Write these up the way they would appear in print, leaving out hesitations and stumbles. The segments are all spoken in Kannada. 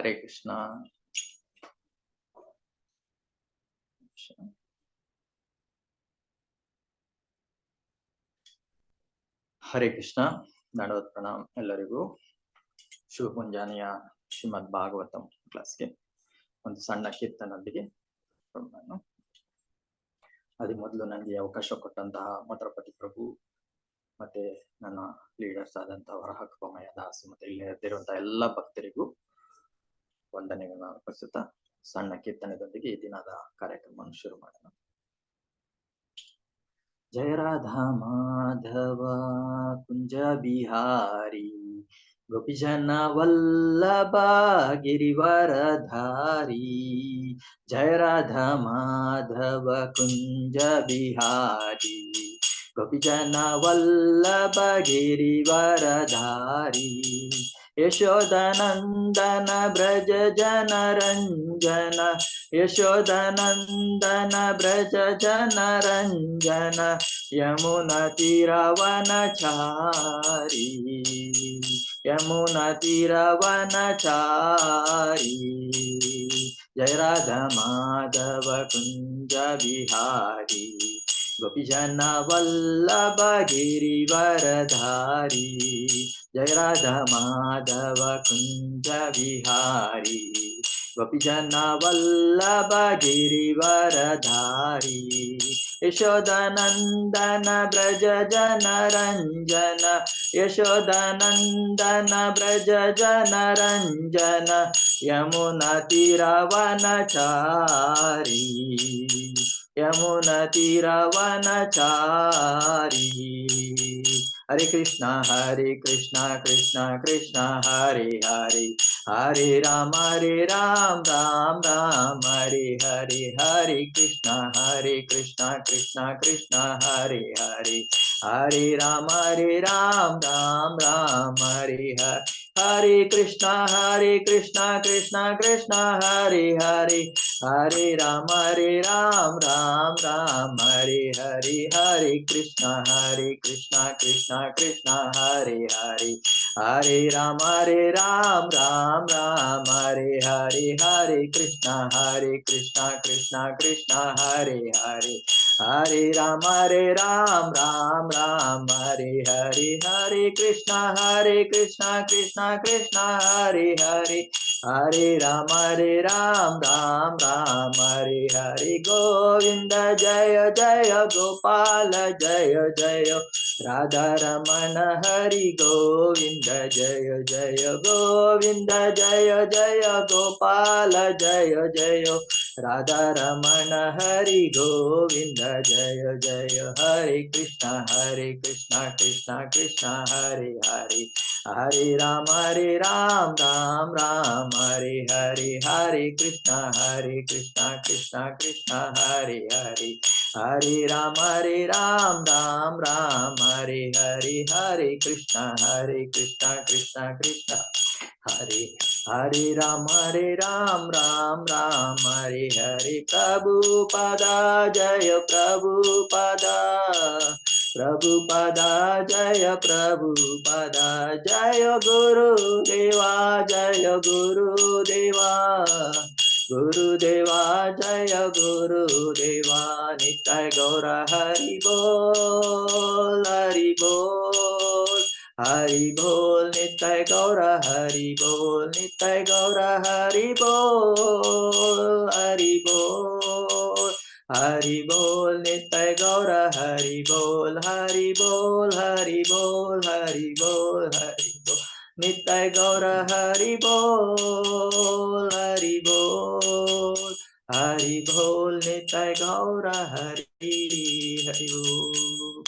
ಹರೇ ಕೃಷ್ಣ. ಹರೇ ಕೃಷ್ಣ. ದಂಡವತ್ ಪ್ರಣಾಮ್ ಎಲ್ಲರಿಗೂ. ಶುಭ ಮುಂಜಾನೆಯ ಶ್ರೀಮದ್ ಭಾಗವತಂ ಕ್ಲಾಸ್ಗೆ ಒಂದು ಸಣ್ಣ ಕೀರ್ತನೊಂದಿಗೆ ನಾನು ಮೊದಲು ನನಗೆ ಅವಕಾಶ ಕೊಟ್ಟಂತಹ ಮಧುರಪತಿ ಪ್ರಭು ಮತ್ತೆ ನನ್ನ ಲೀಡರ್ಸ್ ಆದಂತಹ ವರಹಕಮಯ ದಾಸ್ ಮತ್ತೆ ಇಲ್ಲಿ ಇರುವಂತಹ ಎಲ್ಲ ಭಕ್ತರಿಗೂ ವಂದನೆಗಳನ್ನ ಅರ್ಪಿಸುತ್ತಾ ಸಣ್ಣ ಕೀರ್ತನದೊಂದಿಗೆ ಈ ದಿನದ ಕಾರ್ಯಕ್ರಮವನ್ನು ಶುರು ಮಾಡೋಣ. जय राधा माधव कुंज बिहारी गोपीजन वल्लभ गिरिवरधारी। जय राधा माधव कुंज बिहारी गोपीजन वल्लभ गिरिवरधारी। यशोदनंदन ब्रज जन रंजन यशोदनंदन ब्रज जन रंजन यमुना तीरवनचारी यमुना तीरवनचारी। जय राधा माधव कुंज बिहारी गोपीजन वल्लभ गिरिवरधारी। जय राधा माधव कुंज बिहारी गोपीजन वल्लभ गिरिवरधारी। यशोदनंदन ब्रज जन रंजन यशोदनंदन ब्रज जन रंजन यमुना तीरवनचारी यमुना तीरवनचारी। हरे कृष्णा कृष्णा कृष्णा हरे हरे हरे राम राम राम हरे हरे। हरे कृष्णा कृष्णा कृष्णा हरे हरे हरे राम राम राम हरे हरे। हरे कृष्णा कृष्णा कृष्णा हरे हरे हरे राम राम राम हरे हरे। हरे कृष्णा कृष्णा कृष्णा हरे हरे हरे राम राम राम हरे हरे। हरे कृष्णा कृष्णा कृष्णा हरे हरे हरे राम राम राम हरे हरे। हरे कृष्णा कृष्णा कृष्णा हरे हरे हरे राम राम हरे हरे। गोविंद जय जय गोपाल जय जय राधा रमण हरि गोविंद जय जय गोविंद जय जय गोपाल जय जय राधा रमण हरि गोविंद जय जय। हरे कृष्णा कृष्णा कृष्णा हरे हरे हरे राम राम हरे हरे। हरे कृष्णा कृष्णा कृष्णा हरे हरे हरे राम राम हरे हरे। हरे कृष्णा कृष्णा कृष्णा हरे हरे राम राम हरे हरे। प्रभुपदा जय प्रभुपदा प्रभुपदा जय प्रभुपदा जय गुरुदेवा जय गुरुदेवा गुरुदेवा जय गुरुदेवा। निताय गौर हरि बोल हरि बोल हरि बोल निताय गौर हरि बोल निताय गौर हरि बोल हरि बोल हरि बोल निताय गौर हरि बोल हरि बोल हरि बोल हरि बोल हरि बोल निताय गौर हरि बोल हरि बोल हरि बोल निताय गौर हरि हरि बोल।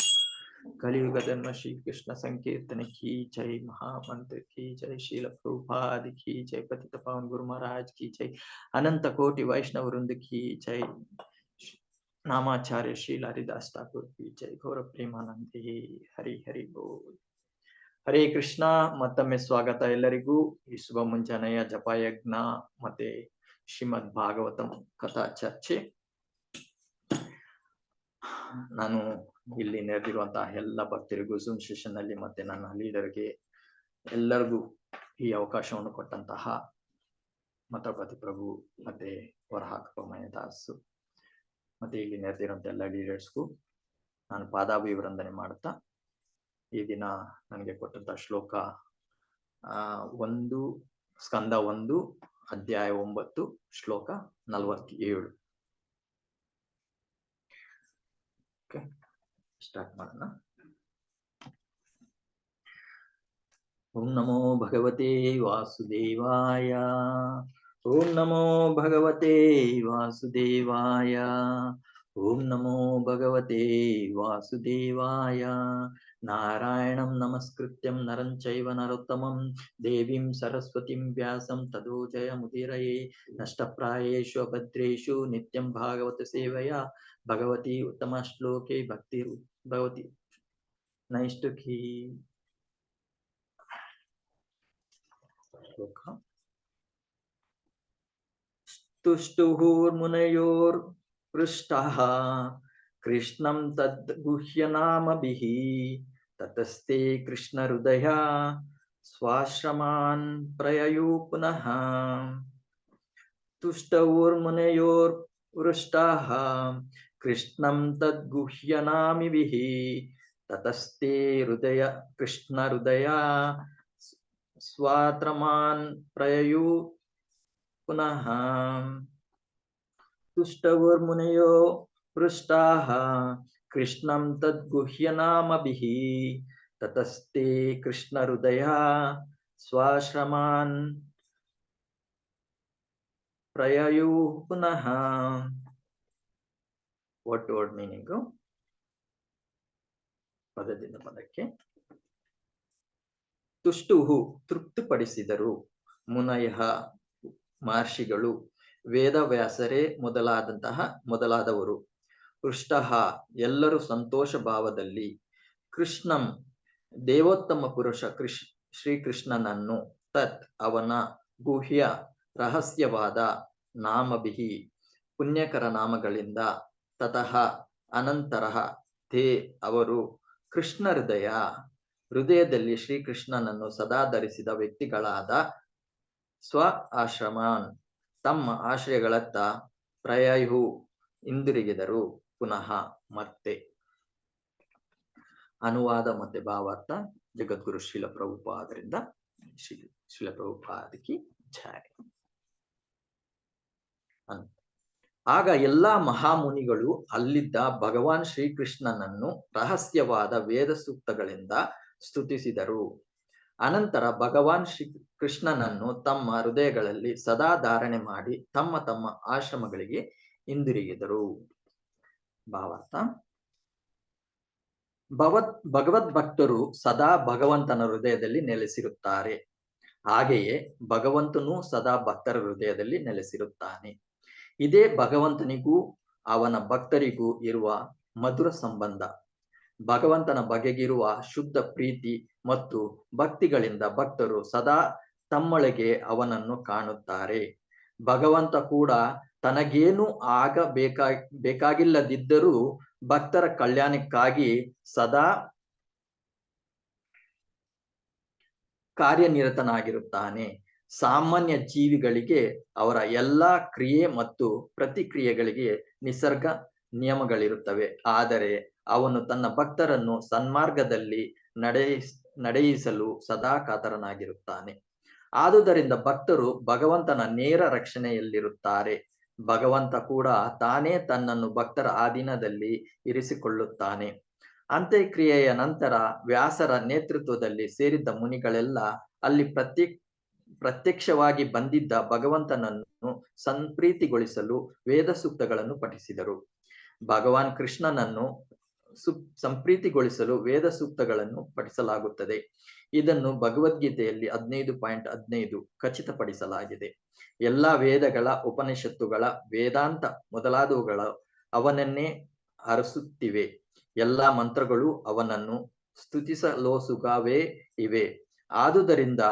कलियुग धर्म श्री कृष्ण संकीर्तन की जय। महामंत्र की जय। शील प्रभुपाद की जय। पतित पावन गुरु महाराज की जय। अनंत कोटि वैष्णव वृंद की जय। नामाचार्य श्रील हरिदास ठाकुर की जय। गौर प्रेमानंदी हरि हरि बोल। ಹರೇ ಕೃಷ್ಣ. ಮತ್ತೊಮ್ಮೆ ಸ್ವಾಗತ ಎಲ್ಲರಿಗೂ ಈ ಶುಭ ಮುಂಜಾನೆಯ ಜಪಯಜ್ಞ ಮತ್ತೆ ಶ್ರೀಮದ್ ಭಾಗವತಂ ಕಥಾ ಚರ್ಚೆ. ನಾನು ಇಲ್ಲಿ ನೆರೆದಿರುವಂತಹ ಎಲ್ಲ ಭಕ್ತರಿಗೂ ಝೂಮ್ ಸೆಷನ್ ನಲ್ಲಿ ಮತ್ತೆ ನನ್ನ ಲೀಡರ್ಗೆ ಎಲ್ಲರಿಗೂ ಈ ಅವಕಾಶವನ್ನು ಕೊಟ್ಟಂತಹ ಮತ್ರಪತಿ ಪ್ರಭು ಮತ್ತೆ ವರಹಾಕಪ್ಪಮಯ ದಾಸು ಮತ್ತೆ ಇಲ್ಲಿ ನೆರೆದಿರುವಂತ ಎಲ್ಲ ಲೀಡರ್ಸ್ಗೂ ನಾನು ಪಾದಾಭಿವಂದನೆ ಮಾಡುತ್ತಾ ಈ ದಿನ ನನಗೆ ಕೊಟ್ಟಂತ ಶ್ಲೋಕ 1 ಸ್ಕಂದ 1 ಅಧ್ಯಾಯ 9 ಶ್ಲೋಕ 47. ಓಕೆ, ಸ್ಟಾರ್ಟ್ ಮಾಡೋಣ. ಓಂ ನಮೋ ಭಗವತೆ ವಾಸುದೇವಾಯ. ಓಂ ನಮೋ ಭಗವತೆ ವಾಸುದೇವಾಯ. ಓಂ ನಮೋ ಭಗವತೆ ವಾಸುದೇವಾಯ. ನಾರಾಯಣಂ ನಮಸ್ಕೃತ್ಯಂ ನರಂ ಚೈವ ನರೋತ್ತಮಂ ದೇವೀಂ ಸರಸ್ವತಿಂ ವ್ಯಾಸಂ ತದೋ ಜಯಮುದೀರಯೇ. ನಷ್ಟಪ್ರಾಯೇಷು ಅಭದ್ರೇಷು ನಿತ್ಯಂ ಭಾಗವತ ಸೇವಯ ಭಗವತಿ ಉತ್ತಮ ಶ್ಲೋಕೆ ಭಕ್ತಿ ಭಗವತಿ ನೈಷ್ಠುಕಿ. ತುಷ್ಟುರ್ಮುನಯೋರ್ಪೃಷ್ಟಃ ಕೃಷ್ಣಂ ತದ್ ಗುಹ್ಯನಾಮಭಿಃ ತತಸ್ತೆ ಕೃಷ್ಣ ಹೃದಯ ಸ್ವಾಶ್ರಮಾನ್ ಪ್ರಯಯು ಪುನಃ. ತುಷ್ಟುರ್ಮುನಯೋರ್ಪೃಷ್ಟಃ ಕೃಷ್ಣಂ ತದ್ ಗುಹ್ಯನಾಮಭಿಃ ತತಸ್ತೆ ಹೃದಯ ಕೃಷ್ಣ ಹೃದಯ ಸ್ವಾತ್ರಮಾನ್ ಪ್ರಯಯು ಪುನಃ. ತುಷ್ಟುರ್ಮುನಯೋ ಪೃಷ್ಟಾಃ ಕೃಷ್ಣಂ ತದ್ ಗುಹ್ಯನಾಮಭಿಃ ತತಸ್ತೆ ಕೃಷ್ಣ ಹೃದಯ ಸ್ವಾಶ್ರಮಾನ್ ಪ್ರಯಯು ಪುನಃ. ವರ್ಡ್ ಮೀನಿಂಗು ಪದದಿಂದ ಪದಕ್ಕೆ. ತುಷ್ಟುಹು ತೃಪ್ತಿಪಡಿಸಿದರು, ಮುನಯಃ ಮಹರ್ಷಿಗಳು, ವೇದವ್ಯಾಸರೇ ಮೊದಲಾದವರು, ಪೃಷ್ಟಃ ಎಲ್ಲರೂ ಸಂತೋಷ ಭಾವದಲ್ಲಿ, ಕೃಷ್ಣಂ ದೇವೋತ್ತಮ ಪುರುಷ ಶ್ರೀಕೃಷ್ಣನನ್ನು, ತತ್ ಅವನ ಗುಹ್ಯ ರಹಸ್ಯವಾದ ನಾಮಭಿಹಿ ಪುಣ್ಯಕರ ನಾಮಗಳಿಂದ, ತತಃ ಅನಂತರ ತೇ ಅವರು, ಕೃಷ್ಣ ಹೃದಯದಲ್ಲಿ ಶ್ರೀಕೃಷ್ಣನನ್ನು ಸದಾ ಧರಿಸಿದ ವ್ಯಕ್ತಿಗಳಾದ ಸ್ವ ಆಶ್ರಮಾನ್ ತಮ್ಮ ಆಶ್ರಯಗಳತ್ತ ಪ್ರಯಯು ಹಿಂದಿರುಗಿದರು ಪುನಃ ಮತ್ತೆ. ಅನುವಾದ ಮತ್ತೆ ಭಾವಾರ್ಥ ಜಗದ್ಗುರು ಶ್ರೀಲ ಪ್ರಭುಪಾದರಿಂದ. ಶ್ರೀಲ ಪ್ರಭುಪಾದಕಿ ಜಯ. ಆಗ ಎಲ್ಲಾ ಮಹಾಮುನಿಗಳು ಅಲ್ಲಿದ್ದ ಭಗವಾನ್ ಶ್ರೀಕೃಷ್ಣನನ್ನು ರಹಸ್ಯವಾದ ವೇದ ಸೂಕ್ತಗಳಿಂದ ಸ್ತುತಿಸಿದರು. ಅನಂತರ ಭಗವಾನ್ ಶ್ರೀಕೃಷ್ಣನನ್ನು ತಮ್ಮ ಹೃದಯಗಳಲ್ಲಿ ಸದಾ ಧಾರಣೆ ಮಾಡಿ ತಮ್ಮ ತಮ್ಮ ಆಶ್ರಮಗಳಿಗೆ ಹಿಂದಿರುಗಿದರು. ಭಾವಾರ್ಥ: ಭಗವದ್ಭಕ್ತರು ಸದಾ ಭಗವಂತನ ಹೃದಯದಲ್ಲಿ ನೆಲೆಸಿರುತ್ತಾರೆ. ಹಾಗೆಯೇ ಭಗವಂತನು ಸದಾ ಭಕ್ತರ ಹೃದಯದಲ್ಲಿ ನೆಲೆಸಿರುತ್ತಾನೆ. ಇದೇ ಭಗವಂತನಿಗೂ ಅವನ ಭಕ್ತರಿಗೂ ಇರುವ ಮಧುರ ಸಂಬಂಧ. ಭಗವಂತನ ಬಗೆಗಿರುವ ಶುದ್ಧ ಪ್ರೀತಿ ಮತ್ತು ಭಕ್ತಿಗಳಿಂದ ಭಕ್ತರು ಸದಾ ತಮ್ಮೊಳಗೆ ಅವನನ್ನು ಕಾಣುತ್ತಾರೆ. ಭಗವಂತ ಕೂಡ ತನಗೇನು ಬೇಕಾಗಿಲ್ಲದಿದ್ದರೂ ಭಕ್ತರ ಕಲ್ಯಾಣಕ್ಕಾಗಿ ಸದಾ ಕಾರ್ಯನಿರತನಾಗಿರುತ್ತಾನೆ. ಸಾಮಾನ್ಯ ಜೀವಿಗಳಿಗೆ ಅವರ ಎಲ್ಲಾ ಕ್ರಿಯೆ ಮತ್ತು ಪ್ರತಿಕ್ರಿಯೆಗಳಿಗೆ ನಿಸರ್ಗ ನಿಯಮಗಳಿರುತ್ತವೆ. ಆದರೆ ಅವನು ತನ್ನ ಭಕ್ತರನ್ನು ಸನ್ಮಾರ್ಗದಲ್ಲಿ ನಡೆಯಿಸಲು ಸದಾ ಕಾತರನಾಗಿರುತ್ತಾನೆ. ಆದುದರಿಂದ ಭಕ್ತರು ಭಗವಂತನ ನೇರ ರಕ್ಷಣೆಯಲ್ಲಿರುತ್ತಾರೆ. ಭಗವಂತ ಕೂಡ ತಾನೇ ತನ್ನನ್ನು ಭಕ್ತರ ಆಧೀನದಲ್ಲಿ ಇರಿಸಿಕೊಳ್ಳುತ್ತಾನೆ. ಅಂತ್ಯಕ್ರಿಯೆಯ ನಂತರ ವ್ಯಾಸರ ನೇತೃತ್ವದಲ್ಲಿ ಸೇರಿದ್ದ ಮುನಿಗಳೆಲ್ಲ ಅಲ್ಲಿ ಪ್ರತ್ಯಕ್ಷವಾಗಿ ಬಂದಿದ್ದ ಭಗವಂತನನ್ನು ಸಂಪ್ರೀತಿಗೊಳಿಸಲು ವೇದ ಸೂಕ್ತಗಳನ್ನು ಪಠಿಸಿದರು. ಭಗವಾನ್ ಕೃಷ್ಣನನ್ನು ಸಂಪ್ರೀತಿಗೊಳಿಸಲು ವೇದ ಸೂಕ್ತಗಳನ್ನು ಪಠಿಸಲಾಗುತ್ತದೆ. ಇದನ್ನು ಭಗವದ್ಗೀತೆಯಲ್ಲಿ 15.15 ಖಚಿತಪಡಿಸಲಾಗಿದೆ. ಎಲ್ಲ ವೇದಗಳ, ಉಪನಿಷತ್ತುಗಳ, ವೇದಾಂತ ಮೊದಲಾದವುಗಳು ಅವನನ್ನೇ ಹರಸುತ್ತಿವೆ. ಎಲ್ಲ ಮಂತ್ರಗಳು ಅವನನ್ನು ಸ್ತುತಿಸಲೋಸುಗವೇ ಇವೆ. ಆದುದರಿಂದ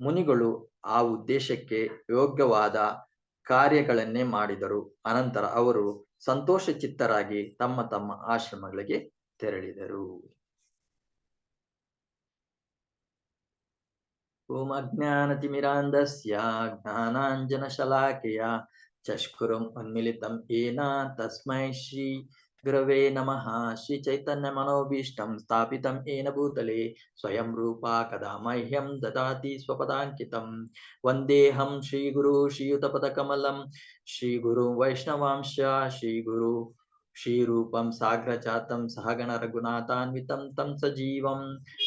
ಮುನಿಗಳು ಆ ಉದ್ದೇಶಕ್ಕೆ ಯೋಗ್ಯವಾದ ಕಾರ್ಯಗಳನ್ನೇ ಮಾಡಿದರು. ಅನಂತರ ಅವರು ಸಂತೋಷ ಚಿತ್ತರಾಗಿ ತಮ್ಮ ತಮ್ಮ ಆಶ್ರಮಗಳಿಗೆ ತೆರಳಿದರು. ಓಂ ಅಜ್ಞಾನತಿಮಿರಾಂಧಸ್ಯ ಜ್ಞಾನಾಂಜನಶಲಾಕಯ ಚಕ್ಷುರುಂ ಉನ್ಮಿಲಿತಂ ಯೇನ ತಸ್ಮೈ ಶ್ರೀ ಗುರವೇ ನಮಃ. ಶ್ರೀ ಚೈತನ್ಯ ಮನೋಭೀಷ್ಟಂ ಸ್ಥಾಪಿತಂ ಯೇನ ಭೂತಲೆ ಸ್ವಯಂ ರೂಪಾ ಕದಾ ಮಹ್ಯಂ ದದಾತಿ ಸ್ವಪದಾಂಕಿತಂ. ವಂದೇಹಂ ಶ್ರೀಗುರು ಶ್ರೀಯುತಪದಕಮಲಂ ಶ್ರೀಗುರು ವೈಷ್ಣವಾಂಶ ಶ್ರೀಗುರು ಶ್ರೀರೂಪಂ ಸಾಗ್ರಜಾತಂ ಸಹಗಣ ರಘುನಾಥಾನ್ವಿತಂ ತಂ ಸಜೀವಂ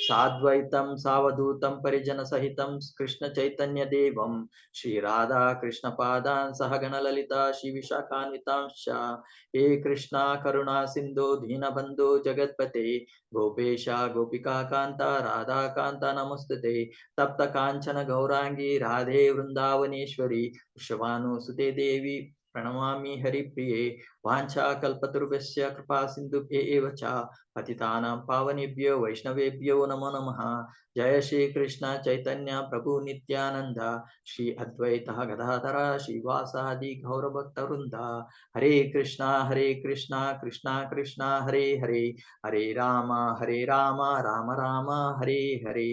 ಸಾದ್ವೈತಂ ಸಾವಧೂತಂ ಪರಿಜನ ಸಹಿತಂ ಕೃಷ್ಣ ಚೈತನ್ಯ ದೇವಂ ಶ್ರೀ ರಾಧಾ ಕೃಷ್ಣ ಪಾದಾನ್ ಸಹಗಣ ಲಲಿತಾ ಶ್ರೀ ವಿಶಾಖಾನ್ವಿತಾಂಶ. ಹೇ ಕೃಷ್ಣ ಕರುಣಾ ಸಿಂಧು ದೀನಬಂಧು ಜಗತ್ಪತೆ ಗೋಪೇಶ ಗೋಪಿಕಾ ಕಾಂತ ರಾಧಾ ಕಾಂತ ನಮಸ್ತುತೆ. ತಪ್ತ ಕಾಂಚನ ಗೌರಾಂಗಿ ರಾಧೆ ವೃಂದಾವನೇಶ್ವರಿ ವೃಷಭಾನುಸುತೆ ದೇವಿ ಪ್ರಣಮಾಮಿ ಹರಿಪ್ರಿಯೆ. ವಾಂಛಾಕಲ್ಪತರುಭ್ಯಶ್ಚ ಕೃಪಾ ಸಿಂಧುಭ್ಯ ಏವ ಚ ಪತಿತಾನಾಂ ಪಾವನೇಭ್ಯೋ ವೈಷ್ಣವೇಭ್ಯೋ ನಮೋ ನಮಃ. ಜಯ ಶ್ರೀ ಕೃಷ್ಣ ಚೈತನ್ಯ ಪ್ರಭು ನಿತ್ಯಾನಂದ ಶ್ರೀ ಅದ್ವೈತ ಗದಾಧರ ಶ್ರೀವಾಸಾದಿ ಗೌರಭಕ್ತವೃಂದ. ಹರೇ ಕೃಷ್ಣ ಕೃಷ್ಣ ಕೃಷ್ಣ ಹರೇ ಹರೇ, ಹರೇ ರಾಮ ರಾಮ ರಾಮ ಹರೇ ಹರೇ.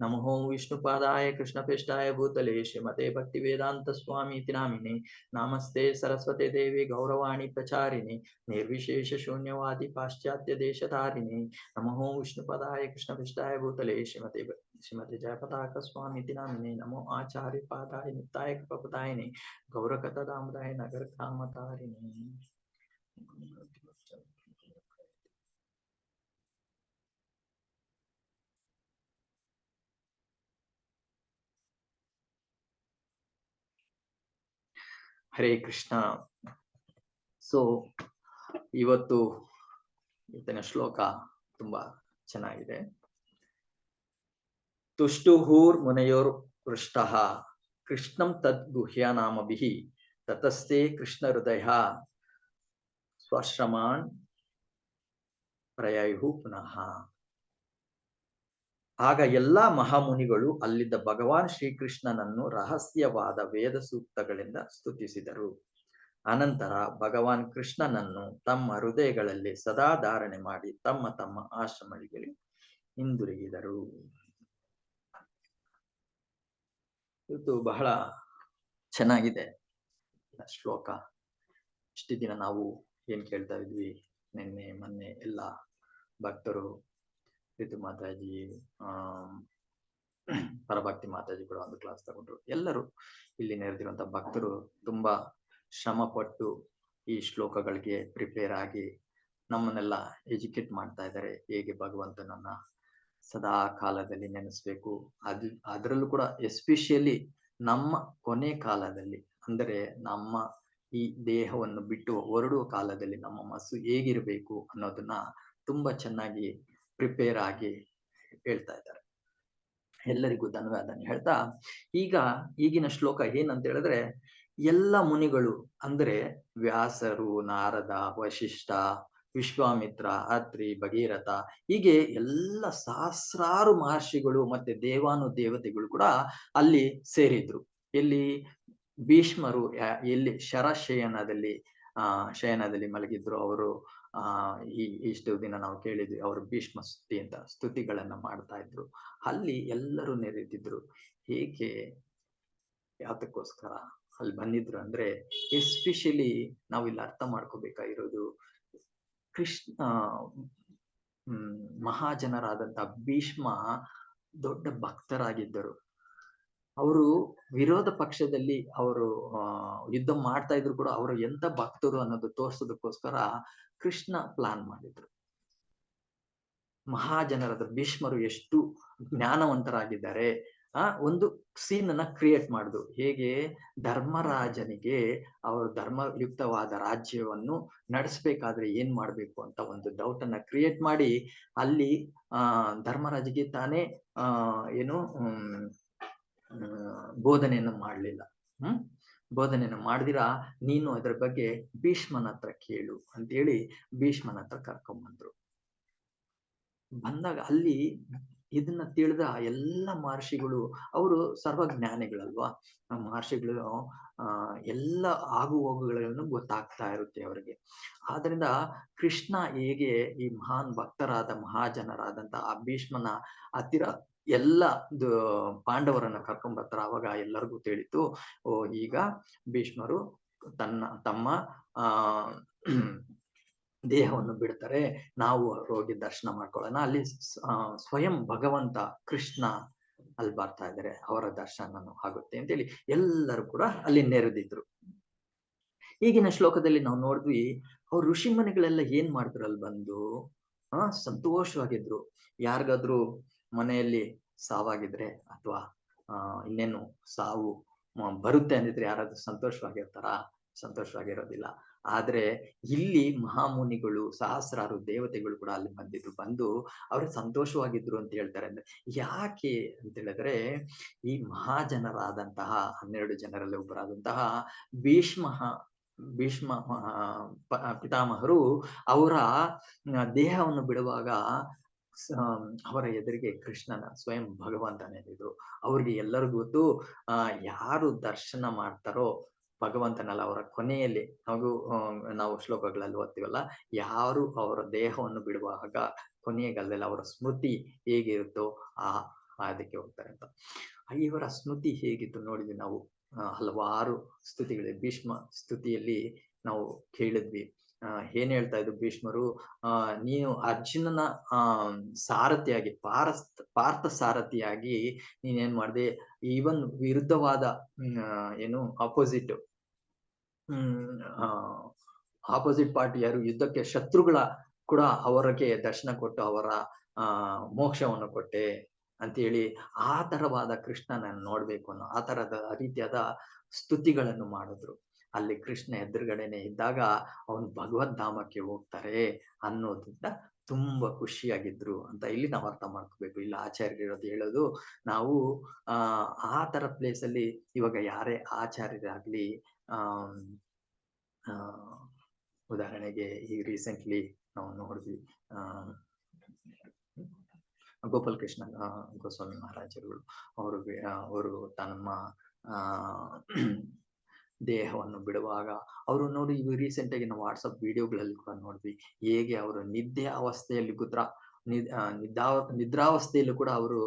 ನಮೋ ವಿಷ್ಣುಪಾದಾಯ ಕೃಷ್ಣಪೃಷ್ಠಾಯ ಭೂತಲೆ ಶ್ರೀಮತೆ ಭಕ್ತಿವೇದಾಂತ ಸ್ವಾಮಿ ನಾಮಿನೆ. ನಮಸ್ತೆ ಸರಸ್ವತಿ ದೇವಿ ಗೌರವಾಣಿ ಪ್ರಚಾರಿಣಿ ನಿರ್ವಿಶೇಷ ಶೂನ್ಯವಾದಿ ಪಾಶ್ಚಾತ್ಯ ದೇಶಧಾರಿಣಿ. ನಮೋ ವಿಷ್ಣುಪದಾಯ ಕೃಷ್ಣಪೃಷ್ಠಾಯ ಭೂತಲೆ ಶ್ರೀಮತಿ ಜಯಪತಾಕ ಸ್ವಾಮಿ ನಾಮಿನೆ. ನಮೋ ಆಚಾರ್ಯ ಪಾದಾಯ ನಿತ್ಯಾಯ ಕೃಪದಾಯಿನಿ ಗೌರಕಥಾಮದಾಯ ನಗರ ಕಾಮತಾರಿಣಿ. ಹರೇ ಕೃಷ್ಣ. ಸೊ ಇವತ್ತಿನ ಶ್ಲೋಕ ತುಂಬಾ ಚೆನ್ನಾಗಿದೆ. ತುಷ್ಟುಹೂರ್ ಮುನಯೋರ್ ಪೃಷ್ಟಃ ಕೃಷ್ಣಂ ತದ್ ಗುಹ್ಯಾನಾಮಭಿಃ ತತಸ್ತೆ ಕೃಷ್ಣ ಹೃದಯ ಸ್ವಶ್ರಮಾನ್ ಪ್ರಯಯುಃ ಪುನಃ. ಆಗ ಎಲ್ಲಾ ಮಹಾಮುನಿಗಳು ಅಲ್ಲಿದ್ದ ಭಗವಾನ್ ಶ್ರೀಕೃಷ್ಣನನ್ನು ರಹಸ್ಯವಾದ ವೇದ ಸೂಕ್ತಗಳಿಂದ ಸ್ತುತಿಸಿದರು. ಅನಂತರ ಭಗವಾನ್ ಕೃಷ್ಣನನ್ನು ತಮ್ಮ ಹೃದಯಗಳಲ್ಲಿ ಸದಾ ಧಾರಣೆ ಮಾಡಿ ತಮ್ಮ ತಮ್ಮ ಆಶ್ರಮಗಳಿಗೆ ಹಿಂದಿರುಗಿದರು. ಇದು ಬಹಳ ಚೆನ್ನಾಗಿದೆ ಶ್ಲೋಕ. ಇಷ್ಟು ದಿನ ನಾವು ಏನ್ ಕೇಳ್ತಾ ಇದ್ವಿ, ನಿನ್ನೆ ಮೊನ್ನೆ ಎಲ್ಲ ಭಕ್ತರು, ರಿತು ಮಾತಾಜಿ, ಪರಭಕ್ತಿ ಮಾತಾಜಿ ಕೂಡ ಒಂದು ಕ್ಲಾಸ್ ತಗೊಂಡ್ರು. ಎಲ್ಲರೂ ಇಲ್ಲಿ ನೆರೆದಿರುವಂತ ಭಕ್ತರು ತುಂಬಾ ಶ್ರಮ ಪಟ್ಟು ಈ ಶ್ಲೋಕಗಳಿಗೆ ಪ್ರಿಪೇರ್ ಆಗಿ ನಮ್ಮನ್ನೆಲ್ಲ ಎಜುಕೇಟ್ ಮಾಡ್ತಾ ಇದ್ದಾರೆ. ಹೇಗೆ ಭಗವಂತನನ್ನ ಸದಾ ಕಾಲದಲ್ಲಿ ನೆನೆಸ್ಬೇಕು, ಅದರಲ್ಲೂ ಕೂಡ ಎಸ್ಪೆಷಲಿ ನಮ್ಮ ಕೊನೆ ಕಾಲದಲ್ಲಿ, ಅಂದರೆ ನಮ್ಮ ಈ ದೇಹವನ್ನು ಬಿಟ್ಟು ಹೊರಡುವ ಕಾಲದಲ್ಲಿ ನಮ್ಮ ಮನಸ್ಸು ಹೇಗಿರ್ಬೇಕು ಅನ್ನೋದನ್ನ ತುಂಬಾ ಚೆನ್ನಾಗಿ ಪ್ರಿಪೇರ್ ಆಗಿ ಹೇಳ್ತಾ ಇದ್ದಾರೆ. ಎಲ್ಲರಿಗೂ ಧನ್ಯವಾದ ಹೇಳ್ತಾ, ಈಗಿನ ಶ್ಲೋಕ ಏನಂತ ಹೇಳಿದ್ರೆ, ಎಲ್ಲ ಮುನಿಗಳು ಅಂದ್ರೆ ವ್ಯಾಸರು, ನಾರದ, ವಶಿಷ್ಠ, ವಿಶ್ವಾಮಿತ್ರ, ಅತ್ರಿ, ಭಗೀರಥ, ಹೀಗೆ ಎಲ್ಲ ಸಹಸ್ರಾರು ಮಹರ್ಷಿಗಳು ಮತ್ತೆ ದೇವಾನುದೇವತೆಗಳು ಕೂಡ ಅಲ್ಲಿ ಸೇರಿದ್ರು. ಎಲ್ಲಿ ಭೀಷ್ಮರು ಎಲ್ಲಿ ಶಯನದಲ್ಲಿ ಮಲಗಿದ್ರು. ಅವರು ಇಷ್ಟು ದಿನ ನಾವು ಕೇಳಿದ್ವಿ, ಅವರು ಭೀಷ್ಮ ಸ್ತುತಿ ಅಂತ ಸ್ತುತಿಗಳನ್ನ ಮಾಡ್ತಾ ಇದ್ರು. ಅಲ್ಲಿ ಎಲ್ಲರೂ ನೆರೆದಿದ್ರು. ಹೇಗೆ, ಯಾತಕ್ಕೋಸ್ಕರ ಅಲ್ಲಿ ಬಂದಿದ್ರು ಅಂದ್ರೆ, ಎಸ್ಪೆಷಲಿ ನಾವಿಲ್ಲಿ ಅರ್ಥ ಮಾಡ್ಕೋಬೇಕಾಗಿರೋದು, ಕೃಷ್ಣ ಮಹಾಜನರಾದಂತ ಭೀಷ್ಮ ದೊಡ್ಡ ಭಕ್ತರಾಗಿದ್ದರು. ಅವರು ವಿರೋಧ ಪಕ್ಷದಲ್ಲಿ ಅವರು ಯುದ್ಧ ಮಾಡ್ತಾ ಇದ್ರು ಕೂಡ ಅವರು ಎಂತ ಭಕ್ತರು ಅನ್ನೋದು ತೋರ್ಸೋದಕ್ಕೋಸ್ಕರ ಕೃಷ್ಣ ಪ್ಲಾನ್ ಮಾಡಿದ್ರು. ಮಹಾಜನರಾದ ಭೀಷ್ಮರು ಎಷ್ಟು ಜ್ಞಾನವಂತರಾಗಿದ್ದಾರೆ. ಒಂದು ಸೀನ್ ಅನ್ನ ಕ್ರಿಯೇಟ್ ಮಾಡುದು, ಹೇಗೆ ಧರ್ಮರಾಜನಿಗೆ ಅವರು ಧರ್ಮಯುಕ್ತವಾದ ರಾಜ್ಯವನ್ನು ನಡೆಸಬೇಕಾದ್ರೆ ಏನ್ ಮಾಡ್ಬೇಕು ಅಂತ ಒಂದು ಡೌಟ್ ಅನ್ನ ಕ್ರಿಯೇಟ್ ಮಾಡಿ, ಅಲ್ಲಿ ಧರ್ಮರಾಜಿಗೆ ತಾನೇ ಏನು ಬೋಧನೆಯನ್ನು ಮಾಡಲಿಲ್ಲ. ಬೋಧನೆಯನ್ನು ಮಾಡಿದಿರ, ನೀನು ಅದರ ಬಗ್ಗೆ ಭೀಷ್ಮನ ಹತ್ರ ಕೇಳು ಅಂತೇಳಿ ಭೀಷ್ಮನ ಹತ್ರ ಕರ್ಕೊಂಡ್ಬಂದ್ರು. ಬಂದಾಗ ಅಲ್ಲಿ ಇದನ್ನ ತಿಳಿದ ಎಲ್ಲ ಮಹರ್ಷಿಗಳು, ಅವರು ಸರ್ವಜ್ಞಾನಿಗಳಲ್ವಾ, ಮಹರ್ಷಿಗಳು ಎಲ್ಲ ಆಗು ಹೋಗುಗಳನ್ನು ಗೊತ್ತಾಗ್ತಾ ಇರುತ್ತೆ ಅವರಿಗೆ. ಆದ್ರಿಂದ ಕೃಷ್ಣ ಹೇಗೆ ಈ ಮಹಾನ್ ಭಕ್ತರಾದ ಮಹಾಜನರಾದಂತ ಆ ಭೀಷ್ಮನ ಹತ್ತಿರ ಎಲ್ಲ ಪಾಂಡವರನ್ನ ಕರ್ಕೊಂಡ್ ಬರ್ತಾರೆ. ಅವಾಗ ಎಲ್ಲರಿಗೂ ತಿಳಿತು, ಓ ಈಗ ಭೀಷ್ಮರು ತಮ್ಮ ಆ ದೇಹವನ್ನು ಬಿಡ್ತಾರೆ, ನಾವು ಹೋಗಿ ದರ್ಶನ ಮಾಡ್ಕೊಳ್ಳೋಣ. ಅಲ್ಲಿ ಸ್ವಯಂ ಭಗವಂತ ಕೃಷ್ಣ ಅಲ್ಲಿ ಬರ್ತಾ ಇದ್ದಾರೆ, ಅವರ ದರ್ಶನ ಆಗುತ್ತೆ ಅಂತೇಳಿ ಎಲ್ಲರೂ ಕೂಡ ಅಲ್ಲಿ ನೆರೆದಿದ್ರು. ಈಗಿನ ಶ್ಲೋಕದಲ್ಲಿ ನಾವು ನೋಡಿದ್ವಿ, ಅವ್ರ ಋಷಿ ಮುನಿಗಳೆಲ್ಲ ಏನ್ ಮಾಡಿದ್ರು, ಅಲ್ಲಿ ಬಂದು ಸಂತೋಷವಾಗಿದ್ರು. ಯಾರಿಗಾದ್ರೂ ಮನೆಯಲ್ಲಿ ಸಾವಾಗಿದ್ರೆ ಅಥವಾ ಇನ್ನೇನು ಸಾವು ಬರುತ್ತೆ ಅಂದಿದ್ರೆ ಯಾರಾದ್ರೂ ಸಂತೋಷವಾಗಿರ್ತಾರ? ಸಂತೋಷವಾಗಿರೋದಿಲ್ಲ. ಆದ್ರೆ ಇಲ್ಲಿ ಮಹಾಮುನಿಗಳು, ಸಹಸ್ರಾರು ದೇವತೆಗಳು ಕೂಡ ಅಲ್ಲಿ ಬಂದು ಅವರು ಸಂತೋಷವಾಗಿದ್ರು ಅಂತ ಹೇಳ್ತಾರೆ. ಅಂದ್ರೆ ಯಾಕೆ ಅಂತ ಹೇಳಿದ್ರೆ, ಈ ಮಹಾಜನರಾದಂತಹ 12 ಜನರಲ್ಲಿ ಒಬ್ಬರಾದಂತಹ ಭೀಷ್ಮ ಪಿತಾಮಹರು ಅವರ ದೇಹವನ್ನು ಬಿಡುವಾಗ ಅವರ ಎದುರಿಗೆ ಕೃಷ್ಣನ ಸ್ವಯಂ ಭಗವಂತನೇ ಇದ್ರು. ಅವ್ರಿಗೆ ಎಲ್ಲರಿಗೂ ಗೊತ್ತು, ಯಾರು ದರ್ಶನ ಮಾಡ್ತಾರೋ ಭಗವಂತನಲ್ಲ, ಅವರ ಕೊನೆಯಲ್ಲಿ ನಾವು ಶ್ಲೋಕಗಳಲ್ಲಿ ಓದ್ತೀವಲ್ಲ, ಯಾರು ಅವರ ದೇಹವನ್ನು ಬಿಡುವಾಗ ಕೊನೆಯಗಾಲದಲ್ಲಿ ಅವರ ಸ್ಮೃತಿ ಹೇಗಿರುತ್ತೋ ಅದಕ್ಕೆ ಹೋಗ್ತಾರೆ ಅಂತ. ಇವರ ಸ್ಮೃತಿ ಹೇಗಿತ್ತು ನೋಡಿದ್ವಿ ನಾವು, ಹಲವಾರು ಸ್ತುತಿಗಳು. ಭೀಷ್ಮ ಸ್ತುತಿಯಲ್ಲಿ ನಾವು ಕೇಳಿದ್ವಿ, ಏನ್ ಹೇಳ್ತಾ ಇದ್ರು ಭೀಷ್ಮರು, ನೀನು ಅರ್ಜುನನ ಸಾರಥಿಯಾಗಿ, ಪಾರ್ಥ ಸಾರಥಿಯಾಗಿ ನೀನೇನ್ ಮಾಡ್ದೆ, ಈವನ್ ವಿರುದ್ಧವಾದ ಏನು ಆಪೋಸಿಟ್ ಪಾರ್ಟಿ ಯಾರು ಯುದ್ಧಕ್ಕೆ ಶತ್ರುಗಳ ಕೂಡ ಅವರಿಗೆ ದರ್ಶನ ಕೊಟ್ಟು ಅವರ ಮೋಕ್ಷವನ್ನು ಕೊಟ್ಟೆ ಅಂತೇಳಿ ಆ ತರವಾದ ಕೃಷ್ಣನನ್ನು ನೋಡ್ಬೇಕು ಅನ್ನೋ ಆ ತರದ ರೀತಿಯಾದ ಸ್ತುತಿಗಳನ್ನು ಮಾಡಿದ್ರು. ಅಲ್ಲಿ ಕೃಷ್ಣ ಎದುರುಗಡೆನೆ ಇದ್ದಾಗ ಅವನು ಭಗವದ್ಧಾಮಕ್ಕೆ ಹೋಗ್ತಾರೆ ಅನ್ನೋದ್ರಿಂದ ತುಂಬಾ ಖುಷಿಯಾಗಿದ್ರು ಅಂತ ಇಲ್ಲಿ ನಾವು ಅರ್ಥ ಮಾಡ್ಕೋಬೇಕು. ಇಲ್ಲಿ ಆಚಾರ್ಯರಿರೋದು ಹೇಳೋದು, ನಾವು ಆ ತರ ಪ್ಲೇಸ್ ಅಲ್ಲಿ ಇವಾಗ ಯಾರೇ ಆಚಾರ್ಯರಾಗ್ಲಿ, ಉದಾಹರಣೆಗೆ ಈ ರೀಸೆಂಟ್ಲಿ ನಾವು ನೋಡಿದ್ವಿ, ಗೋಪಾಲ್ ಕೃಷ್ಣ ಗೋಸ್ವಾಮಿ ಮಹಾರಾಜರುಗಳು ಅವರು ತಮ್ಮ ದೇಹವನ್ನು ಬಿಡುವಾಗ ಅವರು ನೋಡಿ, ಇವು ರೀಸೆಂಟ್ ಆಗಿ ನಾವು ವಾಟ್ಸಪ್ ವಿಡಿಯೋಗಳಲ್ಲಿ ಕೂಡ ನೋಡಿದ್ವಿ, ಹೇಗೆ ಅವರು ಅವಸ್ಥೆಯಲ್ಲಿ ನಿದ್ರಾವಸ್ಥೆಯಲ್ಲೂ ಕೂಡ ಅವರು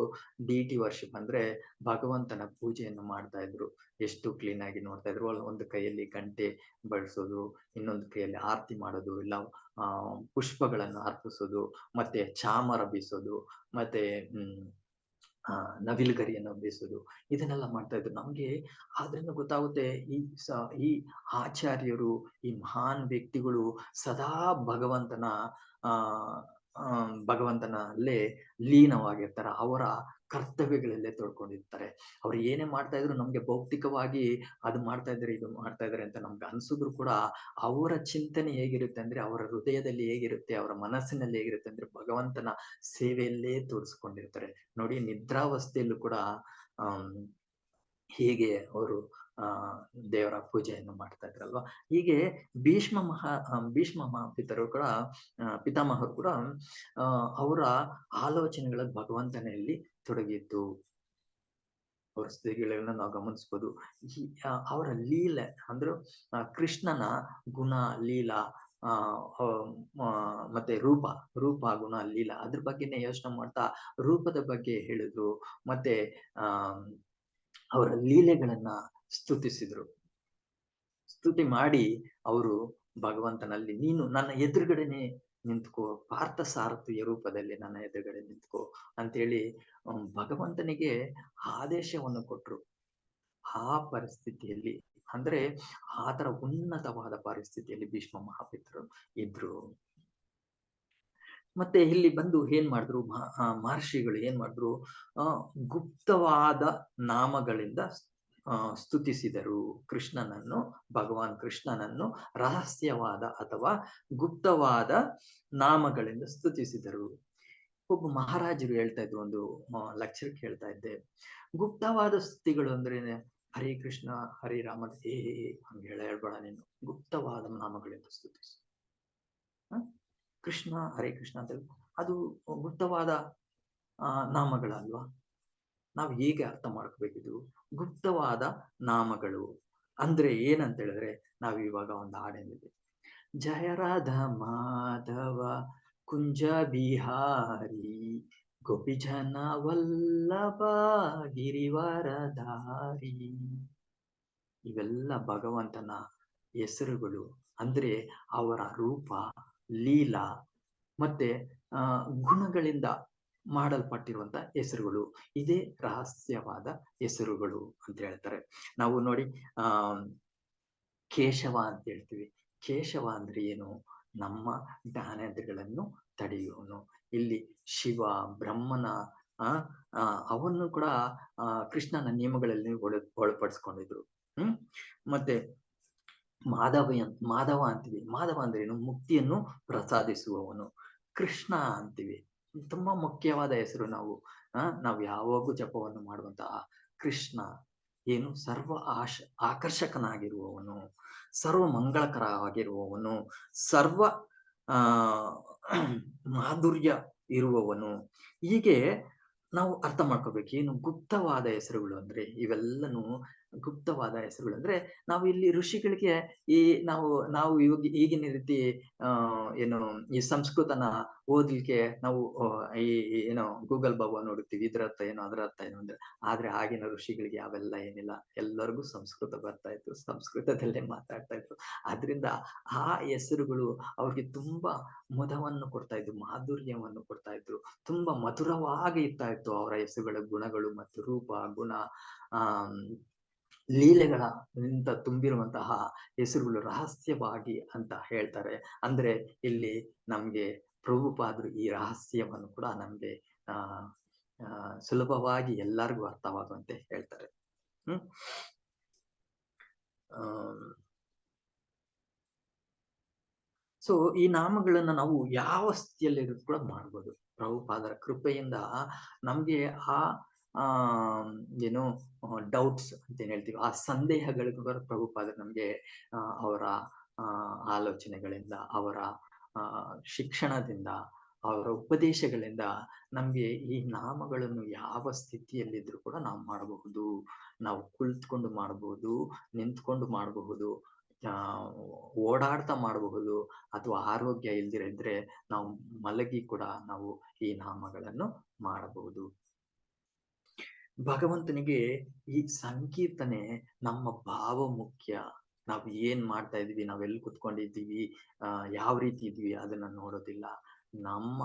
ಡಿಟಿ ವರ್ಷಿಪ್ ಅಂದ್ರೆ ಭಗವಂತನ ಪೂಜೆಯನ್ನು ಮಾಡ್ತಾ ಇದ್ರು. ಎಷ್ಟು ಕ್ಲೀನ್ ಆಗಿ ನೋಡ್ತಾ ಇದ್ರು. ಒಂದು ಕೈಯಲ್ಲಿ ಗಂಟೆ ಬಡಿಸೋದು, ಇನ್ನೊಂದು ಕೈಯಲ್ಲಿ ಆರತಿ ಮಾಡೋದು, ಇಲ್ಲ ಪುಷ್ಪಗಳನ್ನು ಅರ್ಪಿಸೋದು, ಮತ್ತೆ ಚಾಮರ ಬೀಸೋದು, ಮತ್ತೆ ನವಿಲುಗರಿಯನ್ನು ಬೀಸೋದು, ಇದನ್ನೆಲ್ಲ ಮಾಡ್ತಾ ಇದ್ರು. ನಮ್ಗೆ ಆದ್ರಿಂದ ಗೊತ್ತಾಗುತ್ತೆ, ಈ ಆಚಾರ್ಯರು, ಈ ಮಹಾನ್ ವ್ಯಕ್ತಿಗಳು ಸದಾ ಭಗವಂತನಲ್ಲೇ ಲೀನವಾಗಿರ್ತಾರೆ. ಅವರ ಕರ್ತವ್ಯಗಳಲ್ಲೇ ತೊಡ್ಕೊಂಡಿರ್ತಾರೆ. ಅವ್ರು ಏನೇ ಮಾಡ್ತಾ ಇದ್ರು ನಮ್ಗೆ ಭೌತಿಕವಾಗಿ ಅದು ಮಾಡ್ತಾ ಇದ್ದಾರೆ, ಇದು ಮಾಡ್ತಾ ಇದ್ದಾರೆ ಅಂತ ನಮ್ಗೆ ಅನ್ಸಿದ್ರು ಕೂಡ, ಅವರ ಚಿಂತನೆ ಹೇಗಿರುತ್ತೆ ಅಂದ್ರೆ, ಅವರ ಹೃದಯದಲ್ಲಿ ಹೇಗಿರುತ್ತೆ, ಅವರ ಮನಸ್ಸಿನಲ್ಲಿ ಹೇಗಿರುತ್ತೆ ಅಂದ್ರೆ ಭಗವಂತನ ಸೇವೆಯಲ್ಲೇ ತೋರಿಸ್ಕೊಂಡಿರ್ತಾರೆ. ನೋಡಿ, ನಿದ್ರಾವಸ್ಥೆಯಲ್ಲೂ ಕೂಡ ಹೀಗೆ ಅವರು ದೇವರ ಪೂಜೆಯನ್ನು ಮಾಡ್ತಾ ಇದ್ರಲ್ವಾ. ಹೀಗೆ ಭೀಷ್ಮ ಪಿತಾಮಹರು ಕೂಡ ಅವರ ಆಲೋಚನೆಗಳ ಭಗವಂತನಲ್ಲಿ ತೊಡಗಿದ್ದು ಅವರ ಸ್ಥಿತಿಗಳನ್ನ ನಾವು ಗಮನಿಸ್ಬೋದು. ಅವರ ಲೀಲೆ ಅಂದ್ರೆ ಕೃಷ್ಣನ ಗುಣ, ಲೀಲಾ, ಮತ್ತೆ ರೂಪ ಗುಣ ಲೀಲಾ ಅದ್ರ ಬಗ್ಗೆನೇ ಯೋಚನೆ ಮಾಡ್ತಾ ರೂಪದ ಬಗ್ಗೆ ಹೇಳಿದ್ರು. ಮತ್ತೆ ಅವರ ಲೀಲೆಗಳನ್ನ ಸ್ತುತಿ ಮಾಡಿ ಅವರು ಭಗವಂತನಲ್ಲಿ, ನೀನು ನನ್ನ ಎದುರುಗಡೆನೆ ನಿಂತ್ಕೋ, ಪಾರ್ಥ ಸಾರಥಿಯ ರೂಪದಲ್ಲಿ ನನ್ನ ಎದುರುಗಡೆ ನಿಂತ್ಕೋ ಅಂತೇಳಿ ಭಗವಂತನಿಗೆ ಆದೇಶವನ್ನು ಕೊಟ್ರು. ಆ ಪರಿಸ್ಥಿತಿಯಲ್ಲಿ ಅಂದ್ರೆ ಆ ತರ ಉನ್ನತವಾದ ಪರಿಸ್ಥಿತಿಯಲ್ಲಿ ಭೀಷ್ಮ ಮಹಾಪಿತರು ಇದ್ರು. ಮತ್ತೆ ಇಲ್ಲಿ ಬಂದು ಏನ್ ಮಾಡಿದ್ರು, ಮಹರ್ಷಿಗಳು ಏನ್ ಮಾಡಿದ್ರು, ಗುಪ್ತವಾದ ನಾಮಗಳಿಂದ ಸ್ತುತಿಸಿದರು ಭಗವಾನ್ ಕೃಷ್ಣನನ್ನು ರಹಸ್ಯವಾದ ಅಥವಾ ಗುಪ್ತವಾದ ನಾಮಗಳಿಂದ ಸ್ತುತಿಸಿದರು. ಒಬ್ಬ ಮಹಾರಾಜರು ಹೇಳ್ತಾ ಇದ್ರು, ಒಂದು ಲೆಕ್ಚರ್ ಕೇಳ್ತಾ ಇದ್ದೆ, ಗುಪ್ತವಾದ ಸ್ತುತಿಗಳು ಅಂದ್ರೆ ಹರಿ ಕೃಷ್ಣ ಹರಿ ರಾಮ ಹಂಗೆ ಹೇಳ್ಬೇಡ ನೀನು, ಗುಪ್ತವಾದ ನಾಮಗಳಿಂದ ಸ್ತುತಿಸು. ಕೃಷ್ಣ ಹರೇ ಕೃಷ್ಣ ಅಂತ ಅದು ಗುಪ್ತವಾದ ನಾಮಗಳಲ್ವಾ? ನಾವು ಹೇಗೆ ಅರ್ಥ ಮಾಡ್ಕೋಬೇಕಿದು? ಗುಪ್ತವಾದ ನಾಮಗಳು ಅಂದ್ರೆ ಏನಂತ ಹೇಳಿದ್ರೆ, ನಾವು ಇವಾಗ ಒಂದು ಹಾಡೇನಿದೆ, ಜಯ ರಾಧ ಮಾಧವ ಕುಂಜ ಬಿಹಾರಿ ಗೋಪಿಜನ ವಲ್ಲಭ ಗಿರಿವರಧಾರಿ. ಇವೆಲ್ಲ ಭಗವಂತನ ಹೆಸರುಗಳು. ಅಂದ್ರೆ ಅವರ ರೂಪ, ಲೀಲಾ ಮತ್ತೆ ಗುಣಗಳಿಂದ ಮಾಡಲ್ಪಟ್ಟಿರುವಂತ ಹೆಸರುಗಳು. ಇದೇ ರಹಸ್ಯವಾದ ಹೆಸರುಗಳು ಅಂತ ಹೇಳ್ತಾರೆ. ನಾವು ನೋಡಿ ಕೇಶವ ಅಂತ ಹೇಳ್ತೀವಿ. ಕೇಶವ ಅಂದ್ರೆ ಏನು? ನಮ್ಮ ಜ್ಞಾನೇಂದ್ರಿಯಗಳನ್ನು ತಡೆಯುವನು. ಇಲ್ಲಿ ಶಿವ ಬ್ರಹ್ಮನ ಅವನ್ನು ಕೂಡ ಕೃಷ್ಣನ ನಿಯಮಗಳಲ್ಲಿ ಒಳಪಡಿಸ್ಕೊಂಡಿದ್ರು. ಮತ್ತೆ ಮಾಧವ ಅಂತೀವಿ. ಮಾಧವ ಅಂದ್ರೆ ಏನು? ಮುಕ್ತಿಯನ್ನು ಪ್ರಸಾದಿಸುವವನು. ಕೃಷ್ಣ ಅಂತೀವಿ. ತುಂಬಾ ಮುಖ್ಯವಾದ ಹೆಸರು. ನಾವು ಯಾವಾಗೂ ಜಪವನ್ನು ಮಾಡುವಂತಹ ಕೃಷ್ಣ ಏನು? ಸರ್ವ ಆಕರ್ಷಕನಾಗಿರುವವನು, ಸರ್ವ ಮಂಗಳಕರವಾಗಿರುವವನು, ಸರ್ವ ಮಾಧುರ್ಯ ಇರುವವನು. ಹೀಗೆ ನಾವು ಅರ್ಥ ಮಾಡ್ಕೋಬೇಕು. ಏನು ಗುಪ್ತವಾದ ಹೆಸರುಗಳು ಅಂದ್ರೆ? ಇವೆಲ್ಲನೂ ಗುಪ್ತವಾದ ಹೆಸರುಗಳು ಅಂದ್ರೆ ನಾವು ಇಲ್ಲಿ ಋಷಿಗಳಿಗೆ ನಾವು ಈಗಿನ ರೀತಿ ಏನು ಈ ಸಂಸ್ಕೃತನ ಓದ್ಲಿಕ್ಕೆ ನಾವು ಏನೋ ಗೂಗಲ್ ಬಾಬಾ ನೋಡುತ್ತೀವಿ, ಇದ್ರ ಅರ್ಥ ಏನೋ ಅದರ ಅರ್ಥ ಏನು ಅಂದ್ರೆ. ಆದ್ರೆ ಆಗಿನ ಋಷಿಗಳಿಗೆ ಅವೆಲ್ಲ ಏನಿಲ್ಲ. ಎಲ್ಲರಿಗೂ ಸಂಸ್ಕೃತ ಬರ್ತಾ ಇತ್ತು, ಸಂಸ್ಕೃತದಲ್ಲೇ ಮಾತಾಡ್ತಾ ಇದ್ರು. ಆದ್ರಿಂದ ಆ ಹೆಸರುಗಳು ಅವ್ರಿಗೆ ತುಂಬಾ ಮುದವನ್ನು ಕೊಡ್ತಾ ಇದ್ರು, ಮಾಧುರ್ಯವನ್ನು ಕೊಡ್ತಾ ಇದ್ರು, ತುಂಬಾ ಮಧುರವಾಗಿ ಇರ್ತಾ ಇತ್ತು ಅವರ ಹೆಸರುಗಳ ಗುಣಗಳು ಮತ್ತು ರೂಪ ಗುಣ ಲೀಲೆಗಳಿಂದ ತುಂಬಿರುವಂತಹ ಹೆಸರುಗಳು ರಹಸ್ಯವಾಗಿ ಅಂತ ಹೇಳ್ತಾರೆ. ಅಂದ್ರೆ ಇಲ್ಲಿ ನಮ್ಗೆ ಪ್ರಭುಪಾದರು ಈ ರಹಸ್ಯವನ್ನು ಕೂಡ ನಮ್ಗೆ ಸುಲಭವಾಗಿ ಎಲ್ಲರಿಗೂ ಅರ್ಥವಾಗುವಂತೆ ಹೇಳ್ತಾರೆ. ಸೊ ಈ ನಾಮಗಳನ್ನ ನಾವು ಯಾವ ಸ್ಥಿತಿಯಲ್ಲಿ ಕೂಡ ಮಾಡ್ಬೋದು. ಪ್ರಭುಪಾದರ ಕೃಪೆಯಿಂದ ನಮ್ಗೆ ಏನು ಡೌಟ್ಸ್ ಅಂತ ಏನ್ ಹೇಳ್ತೀವಿ, ಆ ಸಂದೇಹಗಳಿಗೂ ಪ್ರಭುಪಾದರು ನಮ್ಗೆ ಅವರ ಆಲೋಚನೆಗಳಿಂದ, ಅವರ ಶಿಕ್ಷಣದಿಂದ, ಅವರ ಉಪದೇಶಗಳಿಂದ ನಮ್ಗೆ ಈ ನಾಮಗಳನ್ನು ಯಾವ ಸ್ಥಿತಿಯಲ್ಲಿದ್ರು ಕೂಡ ನಾವು ಮಾಡಬಹುದು. ನಾವು ಕುಳಿತುಕೊಂಡು ಮಾಡಬಹುದು, ನಿಂತ್ಕೊಂಡು ಮಾಡಬಹುದು, ಓಡಾಡ್ತಾ ಮಾಡಬಹುದು, ಅಥವಾ ಆರೋಗ್ಯ ಇಲ್ದಿರಿದ್ರೆ ನಾವು ಮಲಗಿ ಕೂಡ ನಾವು ಈ ನಾಮಗಳನ್ನು ಮಾಡಬಹುದು. ಭಗವಂತನಿಗೆ ಈ ಸಂಕೀರ್ತನೆ ನಮ್ಮ ಭಾವ ಮುಖ್ಯ. ನಾವು ಏನ್ ಮಾಡ್ತಾ ಇದೀವಿ, ನಾವೆಲ್ಲಿ ಕುತ್ಕೊಂಡಿದ್ದೀವಿ, ಯಾವ ರೀತಿ ಇದ್ವಿ ಅದನ್ನ ನೋಡೋದಿಲ್ಲ. ನಮ್ಮ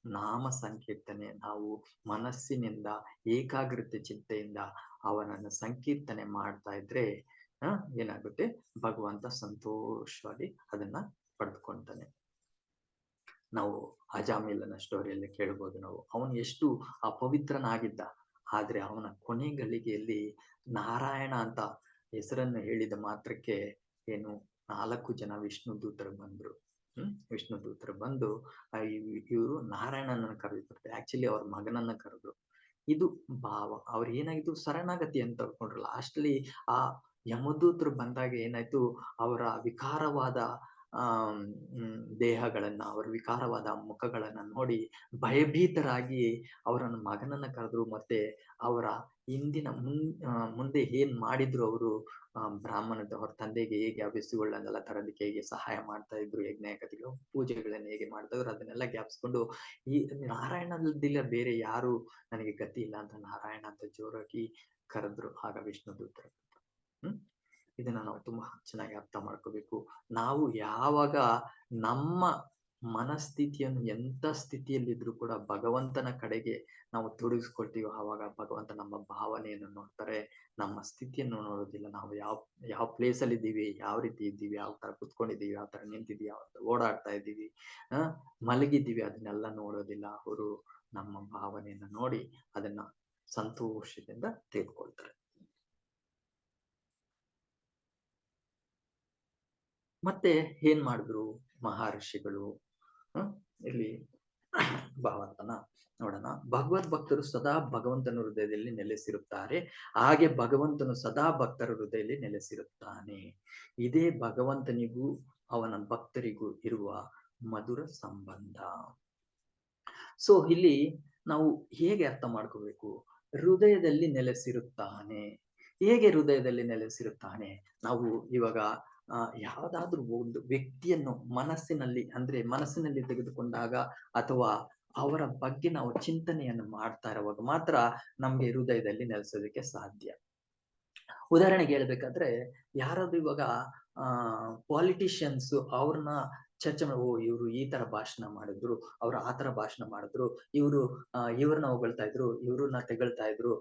ನಾಮ ಸಂಕೀರ್ತನೆ ನಾವು ಮನಸ್ಸಿನಿಂದ ಏಕಾಗ್ರತೆ ಚಿಂತೆಯಿಂದ ಅವನನ್ನು ಸಂಕೀರ್ತನೆ ಮಾಡ್ತಾ ಇದ್ರೆ ಏನಾಗುತ್ತೆ? ಭಗವಂತ ಸಂತೋಷವಾಗಿ ಅದನ್ನ ಪಡೆದುಕೊಂತಾನೆ. ನಾವು ಅಜಾಮಿಲನ ಸ್ಟೋರಿಯಲ್ಲಿ ಕೇಳ್ಬೋದು. ಅವನು ಎಷ್ಟು ಅಪವಿತ್ರನಾಗಿದ್ದ, ಆದ್ರೆ ಅವನ ಕೊನೆ ಗಳಿಗೆಯಲ್ಲಿ ನಾರಾಯಣ ಅಂತ ಹೆಸರನ್ನು ಹೇಳಿದ ಮಾತ್ರಕ್ಕೆ ಏನು 4 ಜನ ವಿಷ್ಣು ದೂತರು ಬಂದ್ರು. ವಿಷ್ಣು ದೂತರು ಬಂದು ಇವರು ನಾರಾಯಣನನ್ನ ಕರೆದಿರ್ತಾರೆ. ಆಕ್ಚುಲಿ ಅವ್ರ ಮಗನನ್ನ ಕರೆದ್ರು. ಇದು ಭಾವ. ಅವ್ರು ಏನಾಯ್ತು, ಶರಣಾಗತಿ ಅಂತ ತಗೊಂಡ್ರಲ್ಲ. ಲಾಸ್ಟ್ಲಿ ಆ ಯಮದೂತರು ಬಂದಾಗ ಏನಾಯ್ತು, ಅವರ ವಿಕಾರವಾದ ದೇಹಗಳನ್ನ, ಅವರ ವಿಕಾರವಾದ ಮುಖಗಳನ್ನ ನೋಡಿ ಭಯಭೀತರಾಗಿ ಅವರನ್ನ ಮಗನನ್ನ ಕರೆದ್ರು. ಮತ್ತೆ ಅವರ ಹಿಂದಿನ ಮುಂದೆ ಏನ್ ಮಾಡಿದ್ರು ಅವರು, ಬ್ರಾಹ್ಮಣದ ಅವ್ರ ತಂದೆಗೆ ಹೇಗೆ ಹವ್ಯಾಸಿಗಳನ್ನೆಲ್ಲ ತರೋದಕ್ಕೆ ಹೇಗೆ ಸಹಾಯ ಮಾಡ್ತಾ ಇದ್ರು, ಯಜ್ಞಯಾಗತಿಗಳು ಪೂಜೆಗಳನ್ನ ಹೇಗೆ ಮಾಡ್ತಾ ಇದ್ರು ಅದನ್ನೆಲ್ಲ ಜ್ಞಾಪಿಸ್ಕೊಂಡು ಈ ನಾರಾಯಣದಿಲ್ಲ ಬೇರೆ ಯಾರು ನನಗೆ ಗತಿ ಇಲ್ಲ ಅಂತ ನಾರಾಯಣ ಅಂತ ಜೋರಾಗಿ ಕರೆದ್ರು. ಆಗ ವಿಷ್ಣು ದೂತರು. ಇದನ್ನ ನಾವು ತುಂಬಾ ಚೆನ್ನಾಗಿ ಅರ್ಥ ಮಾಡ್ಕೋಬೇಕು. ನಾವು ಯಾವಾಗ ನಮ್ಮ ಮನಸ್ಥಿತಿಯನ್ನು ಎಂತ ಸ್ಥಿತಿಯಲ್ಲಿದ್ರು ಕೂಡ ಭಗವಂತನ ಕಡೆಗೆ ನಾವು ತೊಡಗಿಸ್ಕೊಳ್ತೀವೋ ಆವಾಗ ಭಗವಂತ ನಮ್ಮ ಭಾವನೆಯನ್ನು ನೋಡ್ತಾರೆ, ನಮ್ಮ ಸ್ಥಿತಿಯನ್ನು ನೋಡೋದಿಲ್ಲ. ನಾವು ಯಾವ ಪ್ಲೇಸ್ ಅಲ್ಲಿ ಇದ್ದೀವಿ, ಯಾವ ರೀತಿ ಇದ್ದೀವಿ, ಯಾವ ತರ ಕುತ್ಕೊಂಡಿದ್ದೀವಿ, ಯಾವ ತರ ನಿಂತಿದ್ದೀವಿ, ಯಾವ ತರ ಓಡಾಡ್ತಾ ಇದ್ದೀವಿ, ಮಲಗಿದ್ದೀವಿ, ಅದನ್ನೆಲ್ಲ ನೋಡೋದಿಲ್ಲ. ಅವರು ನಮ್ಮ ಭಾವನೆಯನ್ನು ನೋಡಿ ಅದನ್ನ ಸಂತೋಷದಿಂದ ತೆಗೆದುಕೊಳ್ತಾರೆ. ಮತ್ತೆ ಏನ್ ಮಾಡಿದ್ರು ಮಹರ್ಷಿಗಳು? ಇಲ್ಲಿ ಭಗವಂತನ ನೋಡೋಣ. ಭಗವದ್ ಭಕ್ತರು ಸದಾ ಭಗವಂತನ ಹೃದಯದಲ್ಲಿ ನೆಲೆಸಿರುತ್ತಾರೆ, ಹಾಗೆ ಭಗವಂತನು ಸದಾ ಭಕ್ತರ ಹೃದಯದಲ್ಲಿ ನೆಲೆಸಿರುತ್ತಾನೆ. ಇದೇ ಭಗವಂತನಿಗೂ ಅವನ ಭಕ್ತರಿಗೂ ಇರುವ ಮಧುರ ಸಂಬಂಧ. ಸೊ ಇಲ್ಲಿ ನಾವು ಹೇಗೆ ಅರ್ಥ ಮಾಡ್ಕೋಬೇಕು? ಹೃದಯದಲ್ಲಿ ನೆಲೆಸಿರುತ್ತಾನೆ. ಹೇಗೆ ಹೃದಯದಲ್ಲಿ ನೆಲೆಸಿರುತ್ತಾನೆ? ನಾವು ಇವಾಗ ಯಾವ್ದಾದ್ರೂ ಒಂದು ವ್ಯಕ್ತಿಯನ್ನು ಮನಸ್ಸಿನಲ್ಲಿ ತೆಗೆದುಕೊಂಡಾಗ ಅಥವಾ ಅವರ ಬಗ್ಗೆ ನಾವು ಚಿಂತನೆಯನ್ನು ಮಾಡ್ತಾ ಇರುವಾಗ ಮಾತ್ರ ನಮ್ಗೆ ಹೃದಯದಲ್ಲಿ ನೆಲೆಸೋದಕ್ಕೆ ಸಾಧ್ಯ. ಉದಾಹರಣೆಗೆ ಹೇಳ್ಬೇಕಾದ್ರೆ ಯಾರಾದ್ರೂ ಇವಾಗ ಪಾಲಿಟಿಷಿಯನ್ಸ್ ಅವ್ರನ್ನ ಚರ್ಚೆ ಮಾಡಿ, ಓ ಇವರು ಈ ತರ ಭಾಷಣ ಮಾಡಿದ್ರು, ಅವ್ರು ಆ ತರ ಭಾಷಣ ಮಾಡಿದ್ರು, ಇವರು ಇವ್ರನ್ನ ಹೊಗಳ್ತಾ ಇದ್ರು, ಇವ್ರನ್ನ ತೆಗಳ್ತಾ ಇದ್ರು,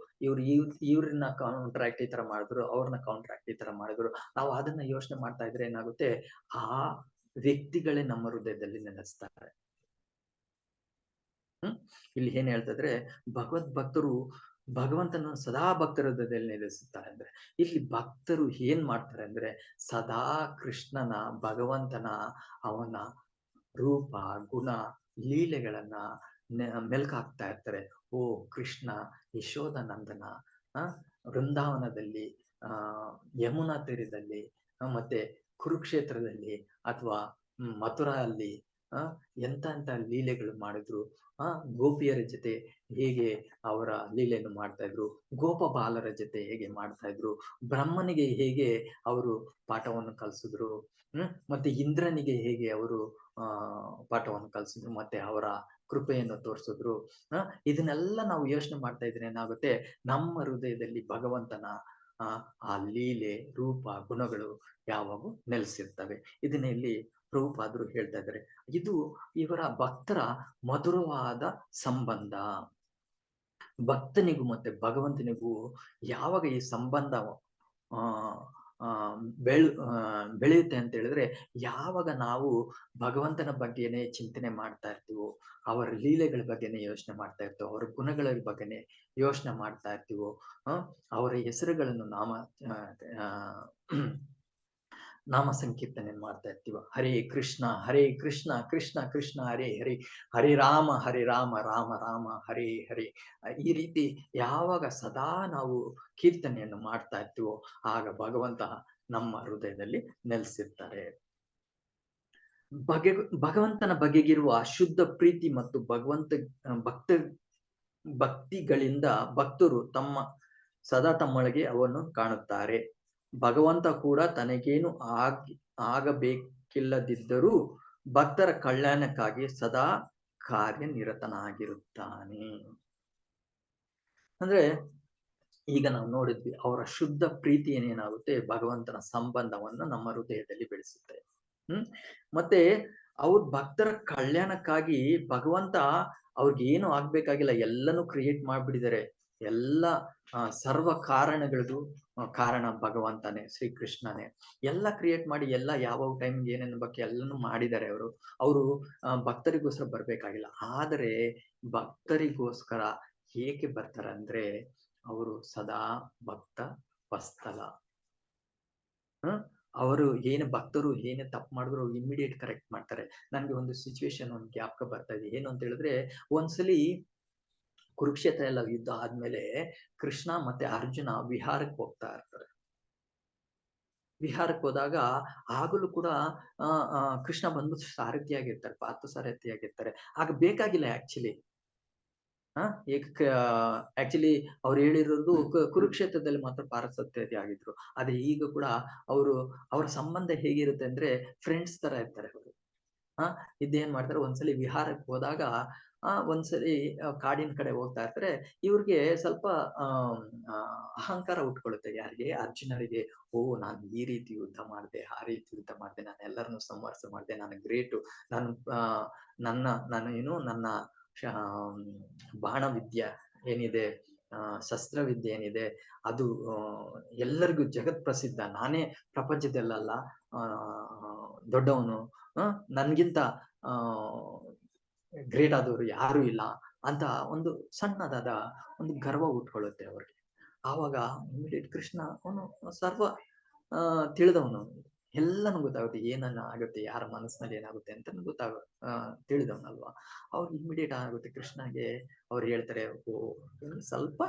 ಇವ್ರನ್ನ ಕಾಂಟ್ರಾಕ್ಟ್ ಈ ತರ ಮಾಡಿದ್ರು, ಅವ್ರನ್ನ ಕಾಂಟ್ರಾಕ್ಟ್ ಈ ತರ ಮಾಡಿದ್ರು. ನಾವು ಅದನ್ನ ಯೋಚನೆ ಮಾಡ್ತಾ ಇದ್ರೆ ಏನಾಗುತ್ತೆ, ಆ ವ್ಯಕ್ತಿಗಳೇ ನಮ್ಮ ಹೃದಯದಲ್ಲಿ ನೆಲೆಸ್ತಾರೆ. ಇಲ್ಲಿ ಏನ್ ಹೇಳ್ತಾ ಇದ್ರೆ, ಭಗವದ್ ಭಕ್ತರು ಭಗವಂತನ ಸದಾ ಭಕ್ತರ ಹೃದಯದಲ್ಲಿ ನೆಲೆಸುತ್ತಾರೆ ಅಂದ್ರೆ, ಇಲ್ಲಿ ಭಕ್ತರು ಏನ್ ಮಾಡ್ತಾರೆ ಅಂದ್ರೆ ಸದಾ ಕೃಷ್ಣನ ಭಗವಂತನ ಅವನ ರೂಪ ಗುಣ ಲೀಲೆಗಳನ್ನ ಮೆಲ್ಕಾಕ್ತಾ ಇರ್ತಾರೆ. ಓ ಕೃಷ್ಣ ಯಶೋಧ ನಂದನ ವೃಂದಾವನದಲ್ಲಿ, ಯಮುನಾ ತೀರದಲ್ಲಿ, ಮತ್ತೆ ಕುರುಕ್ಷೇತ್ರದಲ್ಲಿ ಅಥವಾ ಮಥುರಾ ಅಲ್ಲಿ ಎಂತ ಲೀಲೆಗಳು ಮಾಡಿದ್ರು, ಗೋಪಿಯರ ಜೊತೆ ಹೇಗೆ ಅವರ ಲೀಲೆಯನ್ನು ಮಾಡ್ತಾ ಇದ್ರು, ಗೋಪಬಾಲರ ಜೊತೆ ಹೇಗೆ ಮಾಡ್ತಾ ಇದ್ರು, ಬ್ರಹ್ಮನಿಗೆ ಹೇಗೆ ಅವರು ಪಾಠವನ್ನು ಕಲಿಸಿದ್ರು, ಮತ್ತೆ ಇಂದ್ರನಿಗೆ ಹೇಗೆ ಅವರು ಪಾಠವನ್ನು ಕಲಿಸಿದ್ರು, ಮತ್ತೆ ಅವರ ಕೃಪೆಯನ್ನು ತೋರಿಸಿದ್ರು. ಇದನ್ನೆಲ್ಲ ನಾವು ಯೋಚನೆ ಮಾಡ್ತಾ ಇದ್ರೆ ಏನಾಗುತ್ತೆ, ನಮ್ಮ ಹೃದಯದಲ್ಲಿ ಭಗವಂತನ ಆ ಲೀಲೆ ರೂಪ ಗುಣಗಳು ಯಾವಾಗೂ ನೆಲೆಸಿರ್ತವೆ. ಇದನ್ನ ಇಲ್ಲಿ ಪ್ರಭುಪಾದರು ಹೇಳ್ತಾ ಇದ್ದಾರೆ. ಇದು ಇವರ ಭಕ್ತರ ಮಧುರವಾದ ಸಂಬಂಧ. ಭಕ್ತನಿಗೂ ಮತ್ತೆ ಭಗವಂತನಿಗೂ ಯಾವಾಗ ಈ ಸಂಬಂಧ ಬೆಳೆಯುತ್ತೆ ಅಂತ ಹೇಳಿದ್ರೆ, ಯಾವಾಗ ನಾವು ಭಗವಂತನ ಬಗ್ಗೆನೇ ಚಿಂತನೆ ಮಾಡ್ತಾ ಇರ್ತೀವೋ, ಅವರ ಲೀಲೆಗಳ ಬಗ್ಗೆನೇ ಯೋಚನೆ ಮಾಡ್ತಾ ಇರ್ತೀವೋ, ಅವರ ಗುಣಗಳ ಬಗ್ಗೆನೇ ಯೋಚನೆ ಮಾಡ್ತಾ ಇರ್ತೀವೋ, ಅವರ ಹೆಸರುಗಳನ್ನು ನಾಮ ಸಂಕೀರ್ತನೆ ಮಾಡ್ತಾ ಇರ್ತೀವ. ಹರೇ ಕೃಷ್ಣ ಕೃಷ್ಣ ಕೃಷ್ಣ ಹರೇ ಹರೇ, ಹರೇ ರಾಮ ರಾಮ ರಾಮ ಹರೇ ಹರೇ. ಈ ರೀತಿ ಯಾವಾಗ ಸದಾ ನಾವು ಕೀರ್ತನೆಯನ್ನು ಮಾಡ್ತಾ ಇರ್ತೀವೋ, ಆಗ ಭಗವಂತ ನಮ್ಮ ಹೃದಯದಲ್ಲಿ ನೆಲೆಸಿರ್ತಾರೆ. ಭಗವಂತನ ಬಗೆಗಿರುವ ಶುದ್ಧ ಪ್ರೀತಿ ಮತ್ತು ಭಕ್ತಿಗಳಿಂದ ಭಕ್ತರು ಸದಾ ತಮ್ಮೊಳಗೆ ಅವನ್ನು ಕಾಣುತ್ತಾರೆ. ಭಗವಂತ ಕೂಡ ತನಗೇನು ಆಗಬೇಕಿಲ್ಲದಿದ್ದರೂ ಭಕ್ತರ ಕಲ್ಯಾಣಕ್ಕಾಗಿ ಸದಾ ಕಾರ್ಯನಿರತನಾಗಿರುತ್ತಾನೆ. ಅಂದ್ರೆ ಈಗ ನಾವು ನೋಡಿದ್ವಿ, ಅವರ ಶುದ್ಧ ಪ್ರೀತಿ ಏನೇನಾಗುತ್ತೆ, ಭಗವಂತನ ಸಂಬಂಧವನ್ನ ನಮ್ಮ ಹೃದಯದಲ್ಲಿ ಬೆಳೆಸುತ್ತೆ. ಮತ್ತೆ ಅವ್ರ ಭಕ್ತರ ಕಲ್ಯಾಣಕ್ಕಾಗಿ ಭಗವಂತ ಅವ್ರಿಗೆ ಏನು ಆಗ್ಬೇಕಾಗಿಲ್ಲ, ಎಲ್ಲನೂ ಕ್ರಿಯೇಟ್ ಮಾಡ್ಬಿಟ್ಟಿದ್ದಾರೆ. ಎಲ್ಲ ಸರ್ವ ಕಾರಣಗಳದು ಕಾರಣ ಭಗವಂತನೇ, ಶ್ರೀಕೃಷ್ಣನೇ. ಎಲ್ಲ ಕ್ರಿಯೇಟ್ ಮಾಡಿ ಎಲ್ಲ ಯಾವ ಟೈಮ್ಗೆ ಏನೇನು ಬಗ್ಗೆ ಎಲ್ಲನೂ ಮಾಡಿದ್ದಾರೆ. ಅವರು ಭಕ್ತರಿಗೋಸ್ಕರ ಬರ್ಬೇಕಾಗಿಲ್ಲ. ಆದರೆ ಭಕ್ತರಿಗೋಸ್ಕರ ಹೇಗೆ ಬರ್ತಾರೆ ಅಂದ್ರೆ, ಅವರು ಸದಾ ಭಕ್ತ ವತ್ಸಲ. ಅವರು ಭಕ್ತರು ಏನೇ ತಪ್ಪು ಮಾಡಿದ್ರು ಇಮಿಡಿಯೇಟ್ ಕರೆಕ್ಟ್ ಮಾಡ್ತಾರೆ. ನನ್ಗೆ ಒಂದು ಸಿಚುವೇಶನ್ ಒಂದು ಜ್ಞಾಪಕ ಬರ್ತಾ ಇದೆ. ಏನು ಅಂತ ಹೇಳಿದ್ರೆ, ಒಂದ್ಸಲಿ ಕುರುಕ್ಷೇತ್ರ ಎಲ್ಲ ಯುದ್ಧ ಆದ್ಮೇಲೆ ಕೃಷ್ಣ ಮತ್ತೆ ಅರ್ಜುನ ವಿಹಾರಕ್ಕೆ ಹೋಗ್ತಾ ಇರ್ತಾರೆ. ವಿಹಾರಕ್ಕೆ ಹೋದಾಗ ಆಗಲೂ ಕೂಡ ಕೃಷ್ಣ ಬಂದು ಸಾರಥಿಯಾಗಿರ್ತಾರೆ, ಪಾರ್ಥ ಸಾರಥಿಯಾಗಿರ್ತಾರೆ. ಆಗ ಬೇಕಾಗಿಲ್ಲ ಆಕ್ಚುಲಿ. ಆಕ್ಚುಲಿ ಅವ್ರು ಹೇಳಿರೋದು ಕುರುಕ್ಷೇತ್ರದಲ್ಲಿ ಮಾತ್ರ ಪಾರಸತ್ಯತೆ ಆಗಿದ್ರು. ಆದ್ರೆ ಈಗ ಕೂಡ ಅವರ ಸಂಬಂಧ ಹೇಗಿರುತ್ತೆ ಅಂದ್ರೆ ಫ್ರೆಂಡ್ಸ್ ತರ ಇರ್ತಾರೆ ಅವರು. ಇದೇನ್ ಮಾಡ್ತಾರೆ, ಒಂದ್ಸಲಿ ವಿಹಾರಕ್ಕೆ ಹೋದಾಗ ಒಂದ್ಸಲಿ ಕಾಡಿನ ಕಡೆ ಹೋಗ್ತಾ ಇರ್ತಾರೆ. ಇವ್ರಿಗೆ ಸ್ವಲ್ಪ ಅಹಂಕಾರ ಉಟ್ಕೊಳ್ಳುತ್ತೆ. ಯಾರಿಗೆ? ಅರ್ಜುನರಿಗೆ. ಓ, ನಾನು ಈ ರೀತಿ ಯುದ್ಧ ಮಾಡಿದೆ, ಆ ರೀತಿ ಯುದ್ಧ ಮಾಡಿದೆ, ನಾನು ಎಲ್ಲರನ್ನು ಸಂಹಾರ ಮಾಡಿದೆ, ನಾನು ಗ್ರೇಟು, ನನ್ನ ಬಾಣ ವಿದ್ಯೆ ಏನಿದೆ, ಶಸ್ತ್ರವಿದ್ಯೆ ಏನಿದೆ, ಅದು ಎಲ್ಲರಿಗೂ ಜಗತ್ ಪ್ರಸಿದ್ಧ. ನಾನೇ ಪ್ರಪಂಚದಲ್ಲ ದೊಡ್ಡವನು, ನನ್ಗಿಂತ ಗ್ರೇಟ್ ಆದವರು ಯಾರು ಇಲ್ಲ ಅಂತ ಒಂದು ಸಣ್ಣದಾದ ಒಂದು ಗರ್ವ ಉಟ್ಕೊಳ್ಳುತ್ತೆ ಅವ್ರಿಗೆ. ಆವಾಗ ಇಮಿಡಿಯೇಟ್ ಕೃಷ್ಣ ಅವನು ಸರ್ವ ತಿಳಿದವನು, ಎಲ್ಲನೂ ಗೊತ್ತಾಗುತ್ತೆ, ಏನನ್ನ ಆಗುತ್ತೆ, ಯಾರ ಮನಸ್ಸಿನಲ್ಲಿ ಏನಾಗುತ್ತೆ ಅಂತ ತಿಳಿದವನಲ್ವಾ. ಅವ್ರಿಗೆ ಇಮಿಡಿಯೇಟ್ ಆಗುತ್ತೆ ಕೃಷ್ಣಗೆ. ಅವ್ರು ಹೇಳ್ತಾರೆ, ಓ, ಸ್ವಲ್ಪ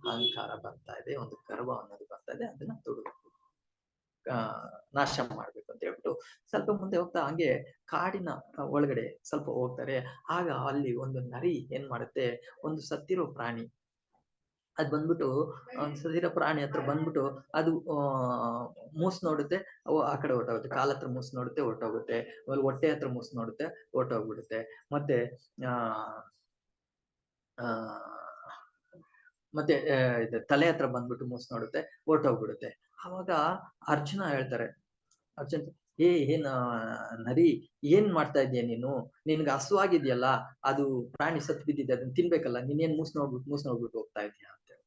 ಅಹಂಕಾರ ಬರ್ತಾ ಇದೆ, ಒಂದು ಗರ್ವ ಅನ್ನೋದು ಬರ್ತಾ ಇದೆ, ಅದನ್ನ ನಾಶ ಮಾಡ್ಬೇಕು ಅಂತ ಹೇಳ್ಬಿಟ್ಟು ಸ್ವಲ್ಪ ಮುಂದೆ ಹೋಗ್ತಾ ಹಂಗೆ ಕಾಡಿನ ಒಳಗಡೆ ಸ್ವಲ್ಪ ಹೋಗ್ತಾರೆ. ಆಗ ಅಲ್ಲಿ ಒಂದು ನರಿ ಏನ್ ಮಾಡುತ್ತೆ, ಒಂದು ಸತ್ತಿರೋ ಪ್ರಾಣಿ ಅದ್ ಬಂದ್ಬಿಟ್ಟು ಸತ್ತಿರೋ ಪ್ರಾಣಿ ಹತ್ರ ಬಂದ್ಬಿಟ್ಟು ಅದು ಮೂಸ್ ನೋಡುತ್ತೆ, ಆ ಕಡೆ ಹೊರಟೋಗುತ್ತೆ. ಕಾಲ ಹತ್ರ ಮೂಸ್ ನೋಡುತ್ತೆ, ಹೊರಟೋಗುತ್ತೆ. ಹೊಟ್ಟೆ ಹತ್ರ ಮೂಸ್ ನೋಡುತ್ತೆ, ಹೊರಟೋಗ್ಬಿಡುತ್ತೆ. ಮತ್ತೆ ಆ ಮತ್ತೆ ಇದು ತಲೆ ಹತ್ರ ಬಂದ್ಬಿಟ್ಟು ಮೂಸ್ ನೋಡುತ್ತೆ, ಹೊರ್ಟೋಗ್ಬಿಡುತ್ತೆ. ಆವಾಗ ಅರ್ಜುನ ಹೇಳ್ತಾರೆ, ಅರ್ಜುನ್, ಏನ್ ನರಿ, ಏನ್ ಮಾಡ್ತಾ ಇದೀಯ ನೀನು? ನಿನ್ಗೆ ಹಸುವಾಗಿದ್ಯಲ್ಲ, ಅದು ಪ್ರಾಣಿ ಸತ್ ಬಿದ್ದಿದೆ, ಅದನ್ನ ತಿನ್ಬೇಕಲ್ಲ, ನೀನೇನ್ ಮೂಸ್ ನೋಡ್ಬಿಟ್ಟು ಹೋಗ್ತಾ ಇದೀಯ ಅಂತ ಹೇಳ್ತಾರೆ.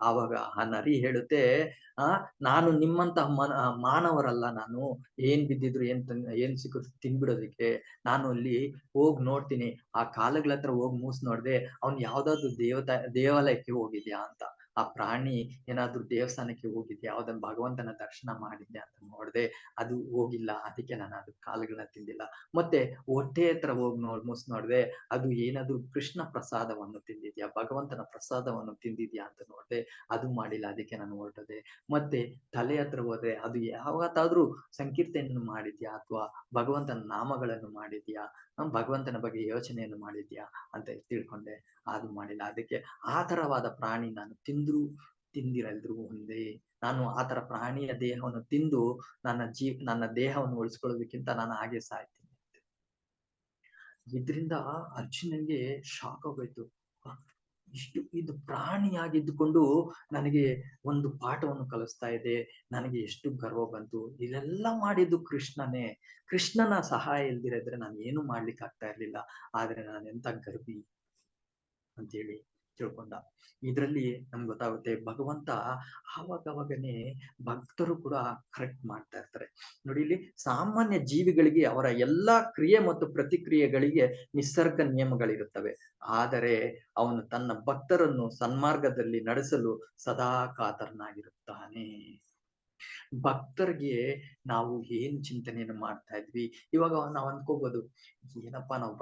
ಆವಾಗ ಆ ನರಿ ಹೇಳುತ್ತೆ, ಆ ನಾನು ನಿಮ್ಮಂತಹ ಮಾನವರಲ್ಲ ನಾನು, ಏನ್ ಬಿದ್ದಿದ್ರು ಏನ್ ಸಿಕ್ಕುದ್ರು ತಿನ್ಬಿಡೋದಕ್ಕೆ. ನಾನು ಅಲ್ಲಿ ಹೋಗ್ ನೋಡ್ತೀನಿ, ಆ ಕಾಲುಗಳ ಹತ್ರ ಹೋಗ್ ಮೂಸ್ ನೋಡ್ದೆ, ಅವ್ನು ಯಾವ್ದಾದ್ರು ದೇವಾಲಯಕ್ಕೆ ಹೋಗಿದ್ಯಾ ಅಂತ. ಆ ಪ್ರಾಣಿ ಏನಾದ್ರು ದೇವಸ್ಥಾನಕ್ಕೆ ಹೋಗಿದ್ಯಾ, ಯಾವ್ದನ್ ಭಗವಂತನ ದರ್ಶನ ಮಾಡಿದ್ಯಾ ಅಂತ ನೋಡ್ದೆ, ಅದು ಹೋಗಿಲ್ಲ, ಅದಕ್ಕೆ ನಾನು ಅದು ಕಾಲುಗಳನ್ನ ತಿಂದಿಲ್ಲ. ಮತ್ತೆ ಹೊಟ್ಟೆ ಹತ್ರ ಹೋಗಿ ಮೂಸ್ ನೋಡ್ದೆ, ಅದು ಏನಾದ್ರು ಕೃಷ್ಣ ಪ್ರಸಾದವನ್ನು ತಿಂದಿದ್ಯಾ, ಭಗವಂತನ ಪ್ರಸಾದವನ್ನು ತಿಂದಿದ್ಯಾ ಅಂತ ನೋಡ್ದೆ, ಅದು ಮಾಡಿಲ್ಲ, ಅದಕ್ಕೆ ನಾನು ಹೊರಟದೆ. ಮತ್ತೆ ತಲೆ ಹತ್ರ ಹೋದ್ರೆ, ಅದು ಯಾವತ್ತಾದ್ರೂ ಸಂಕೀರ್ತನೆಯನ್ನು ಮಾಡಿದ್ಯಾ, ಅಥವಾ ಭಗವಂತನ ನಾಮಗಳನ್ನು ಮಾಡಿದ್ಯಾ, ಭಗವಂತನ ಬಗ್ಗೆ ಯೋಚನೆಯನ್ನು ಮಾಡಿದ್ಯಾ ಅಂತ ತಿಳ್ಕೊಂಡೆ, ಅದು ಮಾಡಿಲ್ಲ. ಅದಕ್ಕೆ ಆ ತರವಾದ ಪ್ರಾಣಿ ನಾನು ತಿಂದಿರಲ್ದ್ರು ಒಂದೇ. ನಾನು ಆ ತರ ಪ್ರಾಣಿಯ ದೇಹವನ್ನು ತಿಂದು ನನ್ನ ದೇಹವನ್ನು ಉಳಿಸ್ಕೊಳ್ಳೋದಕ್ಕಿಂತ ನಾನು ಹಾಗೆ ಸಾಯ್ತೀನಿ. ಇದ್ರಿಂದ ಅರ್ಜುನನ್ಗೆ ಶಾಕ್ ಆಗೋಯ್ತು. ಇದು ಪ್ರಾಣಿಯಾಗಿದ್ದುಕೊಂಡು ನನಗೆ ಒಂದು ಪಾಠವನ್ನು ಕಲಿಸ್ತಾ ಇದೆ, ನನಗೆ ಎಷ್ಟು ಗರ್ವ ಬಂತು. ಇದೆಲ್ಲ ಮಾಡಿದ್ದು ಕೃಷ್ಣನೇ. ಕೃಷ್ಣನ ಸಹಾಯ ಇಲ್ದಿರಿದ್ರೆ ನಾನು ಏನು ಮಾಡ್ಲಿಕ್ಕೆ ಆಗ್ತಾ ಇರ್ಲಿಲ್ಲ. ಆದ್ರೆ ನಾನು ಎಂತ ಗರ್ವಿ ಅಂತೇಳಿ ತಿಳ್ಕೊಂಡ. ಇದ್ರಲ್ಲಿ ನಮ್ಗೆ ಗೊತ್ತಾಗುತ್ತೆ, ಭಗವಂತ ಆವಾಗವಾಗನೇ ಭಕ್ತರು ಕೂಡ ಕರೆಕ್ಟ್ ಮಾಡ್ತಾ ಇರ್ತಾರೆ. ನೋಡಿ, ಇಲ್ಲಿ ಸಾಮಾನ್ಯ ಜೀವಿಗಳಿಗೆ ಅವರ ಎಲ್ಲಾ ಕ್ರಿಯೆ ಮತ್ತು ಪ್ರತಿಕ್ರಿಯೆಗಳಿಗೆ ನಿಸರ್ಗ ನಿಯಮಗಳಿರುತ್ತವೆ. ಆದರೆ ಅವನು ತನ್ನ ಭಕ್ತರನ್ನು ಸನ್ಮಾರ್ಗದಲ್ಲಿ ನಡೆಸಲು ಸದಾ ಕಾತರನಾಗಿರುತ್ತಾನೆ. ಭಕ್ತರಿಗೆ ನಾವು ಏನ್ ಚಿಂತನೆಯನ್ನು ಮಾಡ್ತಾ ಇದ್ವಿ, ಇವಾಗ ನಾವು ಅನ್ಕೋಬಹುದು, ಏನಪ್ಪಾ ನಾವು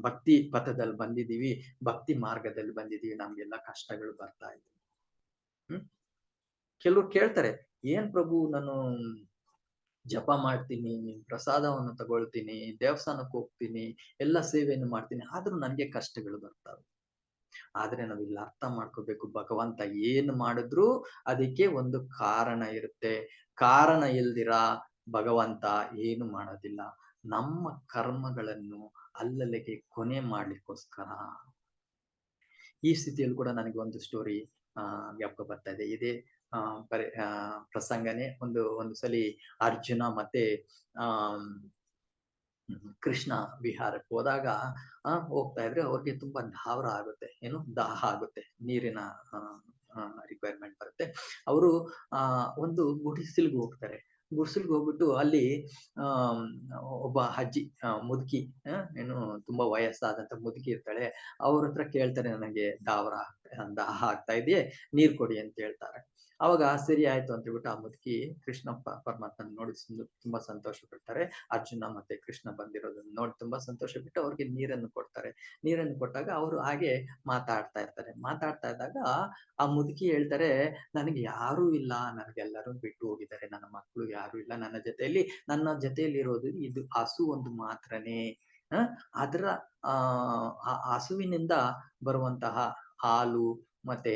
ಭಕ್ತಿ ಪಥದಲ್ಲಿ ಬಂದಿದೀವಿ, ಭಕ್ತಿ ಮಾರ್ಗದಲ್ಲಿ ಬಂದಿದೀವಿ, ನಮ್ಗೆಲ್ಲ ಕಷ್ಟಗಳು ಬರ್ತಾ ಇದ್ವಿ. ಕೆಲವ್ರು ಕೇಳ್ತಾರೆ, ಏನ್ ಪ್ರಭು, ನಾನು ಜಪ ಮಾಡ್ತೀನಿ, ಪ್ರಸಾದವನ್ನು ತಗೊಳ್ತೀನಿ, ದೇವಸ್ಥಾನಕ್ಕೆ ಹೋಗ್ತೀನಿ, ಎಲ್ಲ ಸೇವೆಯನ್ನು ಮಾಡ್ತೀನಿ, ಆದ್ರೂ ನನ್ಗೆ ಕಷ್ಟಗಳು ಬರ್ತಾವೆ. ಆದ್ರೆ ನಾವಿಲ್ಲಿ ಅರ್ಥ ಮಾಡ್ಕೋಬೇಕು, ಭಗವಂತ ಏನ್ ಮಾಡಿದ್ರು ಅದಕ್ಕೆ ಒಂದು ಕಾರಣ ಇರುತ್ತೆ. ಕಾರಣ ಇಲ್ದಿರ ಭಗವಂತ ಏನು ಮಾಡೋದಿಲ್ಲ. ನಮ್ಮ ಕರ್ಮಗಳನ್ನು ಅಲ್ಲಲ್ಲಿಗೆ ಕೊನೆ ಮಾಡ್ಲಿಕ್ಕೋಸ್ಕರ. ಈ ಸ್ಥಿತಿಯಲ್ಲಿ ಕೂಡ ನನಗೆ ಒಂದು ಸ್ಟೋರಿ ಜ್ಞಾಪಕ ಬರ್ತಾ ಇದೆ. ಇದೇ ಪ್ರಸಂಗನೇ ಒಂದು ಸಲಿ ಅರ್ಜುನ ಮತ್ತೆ ಕೃಷ್ಣ ವಿಹಾರಕ್ಕೆ ಹೋದಾಗ ಹೋಗ್ತಾ ಇದ್ರೆ ಅವ್ರಿಗೆ ತುಂಬಾ ದಾಹ ಆಗುತ್ತೆ, ನೀರಿನ ರಿಕ್ವೈರ್ಮೆಂಟ್ ಬರುತ್ತೆ. ಅವರು ಒಂದು ಗುಡಿಸಲಿಗೆ ಹೋಗ್ತಾರೆ. ಗುಡಿಸಲಿಗೆ ಹೋಗ್ಬಿಟ್ಟು ಅಲ್ಲಿ ಒಬ್ಬ ಅಜ್ಜಿ, ಮುದುಕಿ, ಏನು ತುಂಬಾ ವಯಸ್ಸಾದಂತ ಮುದುಕಿ ಇರ್ತಾಳೆ. ಅವ್ರ ಹತ್ರ ಕೇಳ್ತಾರೆ, ನನಗೆ ದಾಹ ಆಗ್ತಾ ಇದೆಯೇ, ನೀರ್ ಕೊಡಿ ಅಂತ ಹೇಳ್ತಾರೆ. ಅವಾಗ ಸರಿ ಆಯ್ತು ಅಂತ ಹೇಳ್ಬಿಟ್ಟು ಆ ಮುದುಕಿ ಕೃಷ್ಣ ಪರಮಾತ್ಮನ ನೋಡಿ ತುಂಬಾ ಸಂತೋಷ ಪಡ್ತಾರೆ. ಅರ್ಜುನ ಮತ್ತೆ ಕೃಷ್ಣ ಬಂದಿರೋದನ್ನ ನೋಡಿ ತುಂಬಾ ಸಂತೋಷ ಬಿಟ್ಟು ಅವ್ರಿಗೆ ನೀರನ್ನು ಕೊಡ್ತಾರೆ. ನೀರನ್ನು ಕೊಟ್ಟಾಗ ಅವರು ಹಾಗೆ ಮಾತಾಡ್ತಾ ಇದ್ದಾಗ ಆ ಮುದುಕಿ ಹೇಳ್ತಾರೆ, ನನಗೆ ಯಾರೂ ಇಲ್ಲ, ನನಗೆಲ್ಲರೂ ಬಿಟ್ಟು ಹೋಗಿದ್ದಾರೆ, ನನ್ನ ಮಕ್ಕಳು ಯಾರು ಇಲ್ಲ ನನ್ನ ಜೊತೆಯಲ್ಲಿ ಇರೋದು ಇದು ಹಸು ಒಂದು ಮಾತ್ರನೇ. ಅದರ ಹಸುವಿನಿಂದ ಬರುವಂತಹ ಹಾಲು ಮತ್ತೆ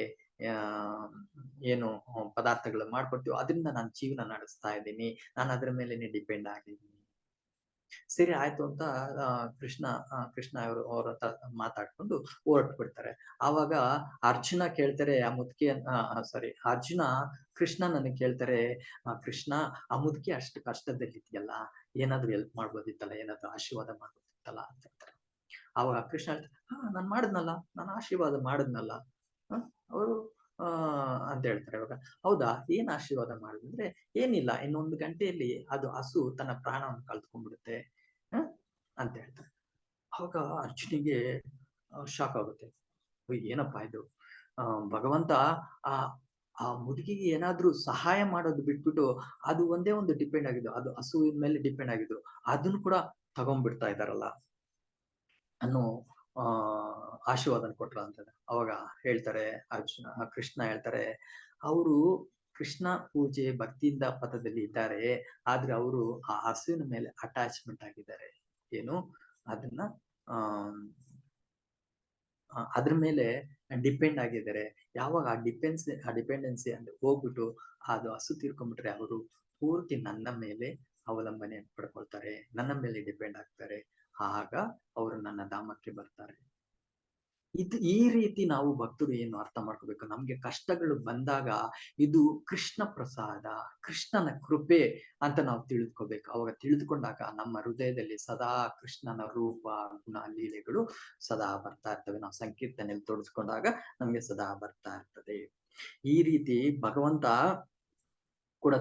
ಏನು ಪದಾರ್ಥಗಳು ಮಾಡ್ಕೊಡ್ತೀವೋ ಅದರಿಂದ ನಾನು ಜೀವನ ನಡೆಸ್ತಾ ಇದ್ದೀನಿ, ನಾನು ಅದ್ರ ಮೇಲೆನೆ ಡಿಪೆಂಡ್ ಆಗಿದ್ದೀನಿ. ಸರಿ ಆಯ್ತು ಅಂತ ಕೃಷ್ಣ ಅವ್ರ ಹತ್ರ ಮಾತಾಡ್ಕೊಂಡು ಹೊರಟು ಬಿಡ್ತಾರೆ. ಆವಾಗ ಅರ್ಜುನ ಕೇಳ್ತಾರೆ, ಅರ್ಜುನ ಕೃಷ್ಣ ನನಗೆ ಕೇಳ್ತಾರೆ, ಕೃಷ್ಣ, ಆ ಮುದುಕಿ ಅಷ್ಟು ಕಷ್ಟದಲ್ಲಿದ್ಯಲ್ಲ, ಏನಾದ್ರು ಹೆಲ್ಪ್ ಮಾಡ್ಬೋದಿತ್ತಲ್ಲ, ಏನಾದ್ರು ಆಶೀರ್ವಾದ ಮಾಡ್ಬೋದಿತ್ತಲ್ಲ ಅಂತ ಹೇಳ್ತಾರೆ. ಆವಾಗ ಕೃಷ್ಣ ಹೇಳ್ತಾರೆ, ನಾನು ಮಾಡಿದ್ನಲ್ಲ, ನಾನು ಆಶೀರ್ವಾದ ಮಾಡಿದ್ನಲ್ಲ ಅವರು ಅಂತ ಹೇಳ್ತಾರೆ. ಇವಾಗ ಹೌದಾ, ಏನ್ ಆಶೀರ್ವಾದ ಮಾಡಿದ್ರೆ, ಏನಿಲ್ಲ, ಇನ್ನೊಂದು ಗಂಟೆಯಲ್ಲಿ ಅದು ಹಸು ತನ್ನ ಪ್ರಾಣವನ್ನು ಕಳ್ಕೊಂಡ್ಬಿಡುತ್ತೆ ಅಂತ ಹೇಳ್ತಾರೆ. ಅವಾಗ ಅರ್ಜುನಿಗೆ ಶಾಕ್ ಆಗುತ್ತೆ, ಏನಪ್ಪಾ ಇದು, ಭಗವಂತ ಆ ಮುದುಕಿಗೆ ಏನಾದ್ರೂ ಸಹಾಯ ಮಾಡೋದು ಬಿಟ್ಬಿಟ್ಟು ಅದು ಒಂದೇ ಒಂದು ಡಿಪೆಂಡ್ ಆಗಿದ್ದು, ಅದು ಹಸುವಿನ ಮೇಲೆ ಡಿಪೆಂಡ್ ಆಗಿದ್ದು, ಅದನ್ನು ಕೂಡ ತಗೊಂಡ್ಬಿಡ್ತಾ ಇದಾರಲ್ಲ ಅನ್ನೋ ಆಶೀರ್ವಾದನ ಕೊಟ್ರ ಅಂತ. ಅವಾಗ ಹೇಳ್ತಾರೆ ಕೃಷ್ಣ ಹೇಳ್ತಾರೆ, ಅವರು ಕೃಷ್ಣ ಪೂಜೆ ಭಕ್ತಿಯಿಂದ ಪಥದಲ್ಲಿ ಇದ್ದಾರೆ, ಆದ್ರೆ ಅವರು ಆ ಹಸುವಿನ ಮೇಲೆ ಅಟ್ಯಾಚ್ಮೆಂಟ್ ಆಗಿದ್ದಾರೆ. ಏನು, ಅದನ್ನ ಅದ್ರ ಮೇಲೆ ಡಿಪೆಂಡ್ ಆಗಿದ್ದಾರೆ. ಯಾವಾಗ ಆ ಡಿಪೆಂಡೆನ್ಸಿ ಅಂದ್ರೆ ಹೋಗ್ಬಿಟ್ಟು ಅದು ಹಸು ತೀರ್ಕೊಂಡ್ಬಿಟ್ರೆ ಅವರು ಪೂರ್ತಿ ನನ್ನ ಮೇಲೆ ಅವಲಂಬನೆ ಪಡ್ಕೊಳ್ತಾರೆ, ನನ್ನ ಮೇಲೆ ಡಿಪೆಂಡ್ ಆಗ್ತಾರೆ, ಆಗ ಅವರು ನನ್ನ ಧಾಮಕ್ಕೆ ಬರ್ತಾರೆ. ಈ ರೀತಿ ನಾವು ಭಕ್ತರು ಏನು ಅರ್ಥ ಮಾಡ್ಕೋಬೇಕು, ನಮ್ಗೆ ಕಷ್ಟಗಳು ಬಂದಾಗ ಇದು ಕೃಷ್ಣ ಪ್ರಸಾದ, ಕೃಷ್ಣನ ಕೃಪೆ ಅಂತ ನಾವು ತಿಳಿದುಕೋಬೇಕು. ಅವಾಗ ತಿಳಿದುಕೊಂಡಾಗ ನಮ್ಮ ಹೃದಯದಲ್ಲಿ ಸದಾ ಕೃಷ್ಣನ ರೂಪ, ಗುಣ, ಲೀಲೆಗಳು ಸದಾ ಬರ್ತಾ ಇರ್ತವೆ. ನಾವು ಸಂಕೀರ್ತನೆಯಲ್ಲಿ ತೋರಿಸ್ಕೊಂಡಾಗ ನಮ್ಗೆ ಸದಾ ಬರ್ತಾ ಇರ್ತದೆ. ಈ ರೀತಿ ಭಗವಂತ ಕೂಡ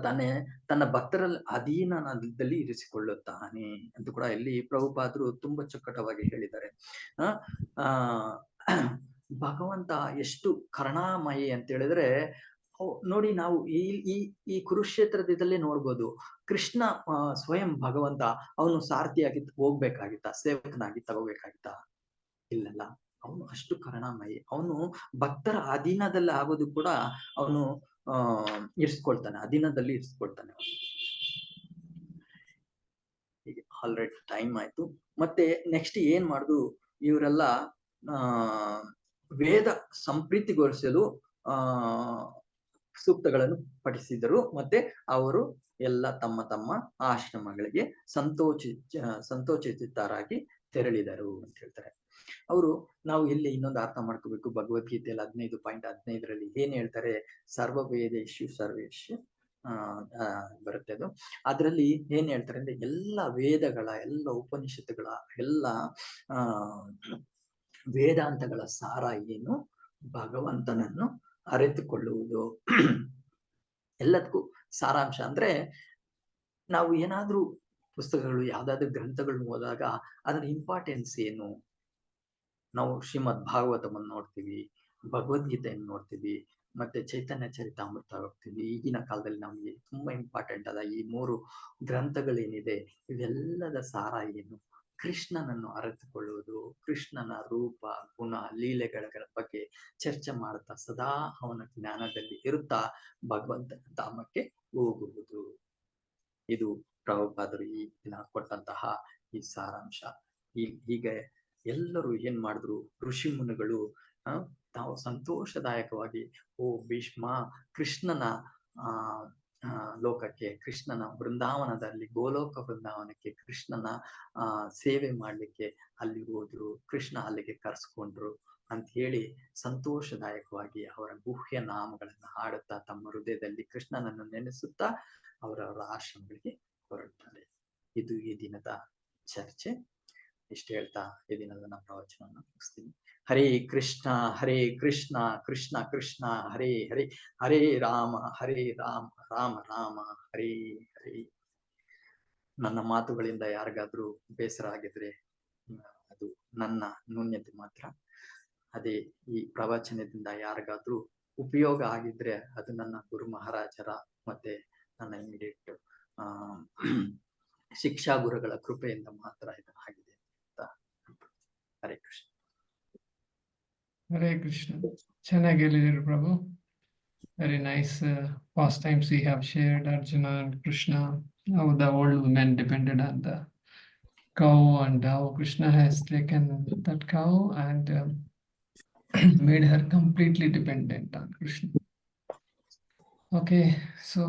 ತನ್ನ ಭಕ್ತರಲ್ಲಿ ಅಧೀನದಲ್ಲಿ ಇರಿಸಿಕೊಳ್ಳುತ್ತಾನೆ ಅಂತ ಕೂಡ ಇಲ್ಲಿ ಪ್ರಭುಪಾದರು ತುಂಬಾ ಚೊಕ್ಕಟವಾಗಿ ಹೇಳಿದ್ದಾರೆ. ಭಗವಂತ ಎಷ್ಟು ಕರುಣಾಮಯಿ ಅಂತ ಹೇಳಿದ್ರೆ, ನೋಡಿ ನಾವು ಈ ಕುರುಕ್ಷೇತ್ರದಲ್ಲೇ ನೋಡ್ಬೋದು, ಕೃಷ್ಣ ಸ್ವಯಂ ಭಗವಂತ ಅವನು ಸಾರಥಿಯಾಗಿ ಹೋಗ್ಬೇಕಾಗಿತ್ತ, ಸೇವಕನಾಗಿ ತಗೋಬೇಕಾಗಿತ್ತ? ಇಲ್ಲಲ್ಲ, ಅವನು ಅಷ್ಟು ಕರುಣಾಮಯಿ. ಅವನು ಭಕ್ತರ ಅಧೀನದಲ್ಲಿ ಆಗೋದು ಕೂಡ ಅವನು ಇರಿಸ್ಕೊಳ್ತಾನೆ, ಅಧೀನದಲ್ಲಿ ಇರಿಸ್ಕೊಳ್ತಾನೆ. ಹೀಗೆ ಆಲ್ರೆಡಿ ಟೈಮ್ ಆಯ್ತು. ಮತ್ತೆ ನೆಕ್ಸ್ಟ್ ಏನ್ ಮಾಡುದು, ಇವರೆಲ್ಲ ವೇದ ಸಂಪ್ರೀತಿಗೊಳಿಸಲು ಸೂಕ್ತಗಳನ್ನು ಪಠಿಸಿದರು. ಮತ್ತೆ ಅವರು ಎಲ್ಲ ತಮ್ಮ ತಮ್ಮ ಆಶ್ರಮಗಳಿಗೆ ಸಂತೋಷಿತರಾಗಿ ತೆರಳಿದರು ಅಂತ ಹೇಳ್ತಾರೆ. ನಾವು ಇಲ್ಲಿ ಇನ್ನೊಂದು ಅರ್ಥ ಮಾಡ್ಕೋಬೇಕು, ಭಗವದ್ಗೀತೆಯಲ್ಲಿ 15.15 ಏನ್ ಹೇಳ್ತಾರೆ, ಸರ್ವವೇದೇಶು ಸರ್ವೇಶು ಬರುತ್ತೆ ಅದು. ಅದ್ರಲ್ಲಿ ಏನ್ ಹೇಳ್ತಾರೆ ಅಂದ್ರೆ, ಎಲ್ಲ ವೇದಗಳ, ಎಲ್ಲ ಉಪನಿಷತ್ತುಗಳ, ಎಲ್ಲ ವೇದಾಂತಗಳ ಸಾರ ಏನು, ಭಗವಂತನನ್ನು ಅರಿತುಕೊಳ್ಳುವುದು. ಎಲ್ಲದಕ್ಕೂ ಸಾರಾಂಶ ಅಂದ್ರೆ, ನಾವು ಏನಾದ್ರೂ ಪುಸ್ತಕಗಳು, ಯಾವ್ದಾದ್ರು ಗ್ರಂಥಗಳನ್ನ ಓದಾಗ ಅದರ ಇಂಪಾರ್ಟೆನ್ಸ್ ಏನು, ನಾವು ಶ್ರೀಮದ್ ಭಾಗವತವನ್ನು ನೋಡ್ತೀವಿ, ಭಗವದ್ಗೀತೆಯನ್ನು ನೋಡ್ತೀವಿ, ಮತ್ತೆ ಚೈತನ್ಯ ಚರಿತಾಮೃತ ಹೋಗ್ತೀವಿ. ಈಗಿನ ಕಾಲದಲ್ಲಿ ನಮ್ಗೆ ತುಂಬಾ ಇಂಪಾರ್ಟೆಂಟ್ ಅದ ಈ 3 ಗ್ರಂಥಗಳೇನಿದೆ, ಇವೆಲ್ಲದ ಸಾರ ಏನು, ಕೃಷ್ಣನನ್ನು ಅರಿತುಕೊಳ್ಳುವುದು, ಕೃಷ್ಣನ ರೂಪ, ಗುಣ, ಲೀಲೆಗಳ ಬಗ್ಗೆ ಚರ್ಚೆ ಮಾಡುತ್ತಾ ಸದಾ ಅವನ ಜ್ಞಾನದಲ್ಲಿ ಇರುತ್ತಾ ಭಗವಂತನ ಧಾಮಕ್ಕೆ ಹೋಗುವುದು. ಇದು ಪ್ರಭುಪಾದರು ಈ ದಿನ ಕೊಟ್ಟಂತಹ ಈ ಸಾರಾಂಶ. ಹೀಗೆ ಎಲ್ಲರೂ ಏನ್ ಮಾಡಿದ್ರು, ಋಷಿ ಮುನಿಗಳು ತಾವು ಸಂತೋಷದಾಯಕವಾಗಿ, ಓ ಭೀಷ್ಮ, ಕೃಷ್ಣನ ಲೋಕಕ್ಕೆ, ಕೃಷ್ಣನ ಬೃಂದಾವನದಲ್ಲಿ, ಗೋಲೋಕ ಬೃಂದಾವನಕ್ಕೆ ಕೃಷ್ಣನ ಸೇವೆ ಮಾಡ್ಲಿಕ್ಕೆ ಅಲ್ಲಿ ಹೋದ್ರು, ಕೃಷ್ಣ ಅಲ್ಲಿಗೆ ಕರ್ಸ್ಕೊಂಡ್ರು ಅಂತ ಹೇಳಿ ಸಂತೋಷದಾಯಕವಾಗಿ ಅವರ ಗುಹ್ಯ ನಾಮಗಳನ್ನು ಹಾಡುತ್ತಾ, ತಮ್ಮ ಹೃದಯದಲ್ಲಿ ಕೃಷ್ಣನನ್ನು ನೆನೆಸುತ್ತಾ ಅವರವರ ಆಶ್ರಮಗಳಿಗೆ ಹೊರಡ್ತಾರೆ. ಇದು ಈ ದಿನದ ಚರ್ಚೆ. ಇಷ್ಟು ಹೇಳ್ತಾ ಈ ದಿನದ ನನ್ನ ಪ್ರವಚನವನ್ನು ಮುಗಿಸ್ತೀನಿ. ಹರೇ ಕೃಷ್ಣ ಕೃಷ್ಣ ಕೃಷ್ಣ ಹರೇ ಹರೇ, ಹರೇ ರಾಮ ರಾಮ ರಾಮ ಹರೇ ಹರೇ. ನನ್ನ ಮಾತುಗಳಿಂದ ಯಾರಿಗಾದ್ರೂ ಬೇಸರ ಆಗಿದ್ರೆ ಅದು ನನ್ನ ನ್ಯೂನ್ಯತೆ ಮಾತ್ರ. ಅದೇ ಈ ಪ್ರವಚನದಿಂದ ಯಾರಿಗಾದ್ರೂ ಉಪಯೋಗ ಆಗಿದ್ರೆ ಅದು ನನ್ನ ಗುರು ಮಹಾರಾಜರ ಮತ್ತೆ ನನ್ನ ಇಮಿಡಿಯೇಟ್ ಶಿಕ್ಷಾ ಗುರುಗಳ ಕೃಪೆಯಿಂದ ಮಾತ್ರ ಇದು ಆಗಿದೆ ಅಂತ. ಹರೇ ಕೃಷ್ಣ. ಹರೇ ಕೃಷ್ಣ. ಚೆನ್ನಾಗಿ ಹೇಳಿದ್ರು ಪ್ರಭು. Very nice pastimes we have shared, Arjuna and Krishna, how the old woman depended on the cow and how Krishna has taken that cow and made her completely dependent on Krishna. Okay, so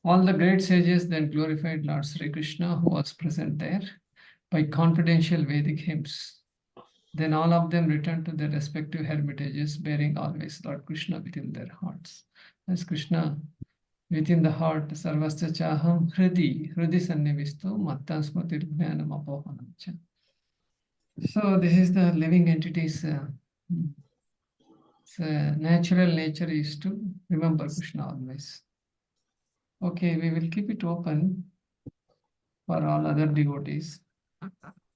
all the great sages then glorified Lord Sri Krishna, who was present there, by confidential Vedic hymns. Then all of them returned to their respective hermitages, bearing always Lord Krishna within their hearts. As Krishna within the heart, sarvasya chaham hridi sannivisto mattan smrtir jnanam apohanam cha. So this is the living entity's natural nature is to remember Krishna always. Okay, we will keep it open for all other devotees.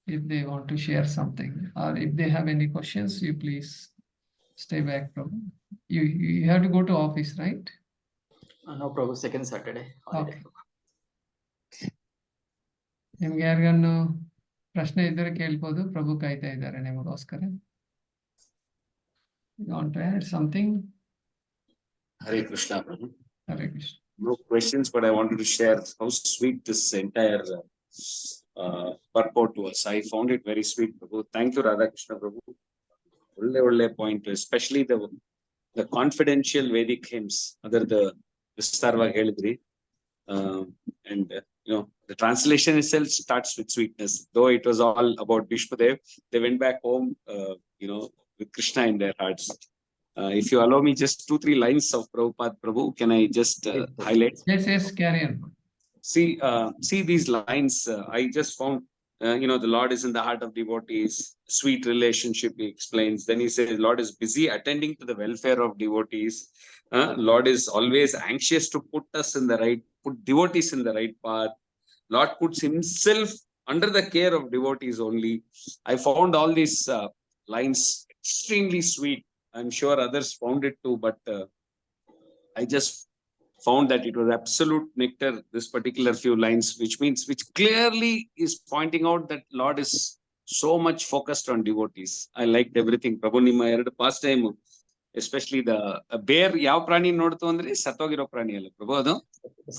If they want to share something, or if they have any questions, you please stay back, Prabhu. You have to go to office, right? No, Prabhu, second Saturday. Okay. ನಿಮ್ಗೆ ಯಾರಿಗನ್ನು ಪ್ರಶ್ನೆ ಇದ್ದರೆ ಕೇಳ್ಬೋದು, ಪ್ರಭು ಕಾಯ್ತಾ ಇದ್ದಾರೆ ನಿಮಗೋಸ್ಕರ. You want to add something? Hare Krishna, Prabhu. Hare Krishna. No questions, but I wanted to share how sweet this entire purport was. I found it very sweet, Prabhu. Thank you, Radha Krishna, Prabhu. Olle point, especially the confidential Vedic hymns. Other the Vistarvag helidri, and the translation itself starts with sweetness. Though it was all about Bhishmadev, they went back home, with Krishna in their hearts. If you allow me just 2-3 lines of Prabhupada Prabhu, can I just highlight? Yes, carry on. See these lines. I just found, the Lord is in the heart of devotees. Sweet relationship, he explains. Then he says, Lord is busy attending to the welfare of devotees. Lord is always anxious to put devotees in the right path. Lord puts himself under the care of devotees only. I found all these lines extremely sweet. I'm sure others found it too, but I just found that it was absolute nectar, this particular few lines, which clearly is pointing out that Lord is so much focused on devotees. I liked everything. Prabhu, ನಿಮ್ಮ ಎರಡು past time, especially the bear, ಯಾವ ಪ್ರಾಣಿ ನೋಡ್ತು ಅಂದ್ರೆ ಸತ್ತೋಗಿರೋ ಪ್ರಾಣಿ ಅಲ್ಲ ಪ್ರಭು, ಅದು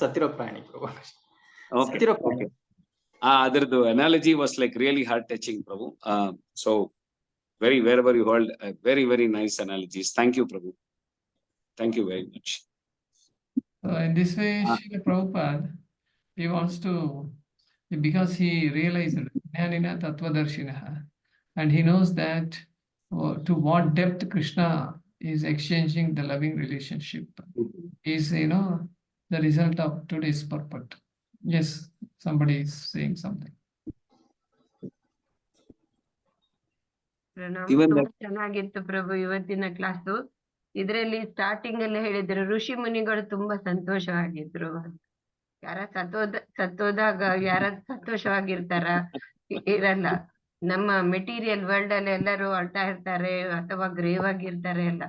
ಸತ್ತಿರೋ ಪ್ರಾಣಿ ಪ್ರಭು. Okay. ಸತ್ತಿರೋ ಪ್ರಾಣಿ. ಅದರದ್ದು analogy was like really heart touching, Prabhu. So wherever you hold, very, very nice analogies. Thank you, Prabhu. Thank you very much. In this way, Srila Prabhupada, he wants to, because he realized Jnanina Tattvadarshinaha, and he knows that to what depth Krishna is exchanging the loving relationship is, the result of today's purport. Yes, somebody is saying something. ತುಂಬಾ ಚೆನ್ನಾಗಿತ್ತು ಪ್ರಭು ಇವತ್ತಿನ ಕ್ಲಾಸು. ಇದರಲ್ಲಿ ಸ್ಟಾರ್ಟಿಂಗ್ ಅಲ್ಲಿ ಹೇಳಿದ್ರು ಋಷಿ ಮುನಿಗಳು ತುಂಬಾ ಸಂತೋಷವಾಗಿದ್ರು. ಯಾರ ಸತ್ತೋದಾಗ ಯಾರ ಸಂತೋಷವಾಗಿರ್ತಾರ? ಇರಲ್ಲ. ನಮ್ಮ ಮೆಟೀರಿಯಲ್ ವರ್ಲ್ಡ್ ಅಲ್ಲಿ ಎಲ್ಲರೂ ಅಳ್ತಾ ಇರ್ತಾರೆ ಅಥವಾ ಗ್ರೇವ್ ಆಗಿರ್ತಾರೆ ಎಲ್ಲ.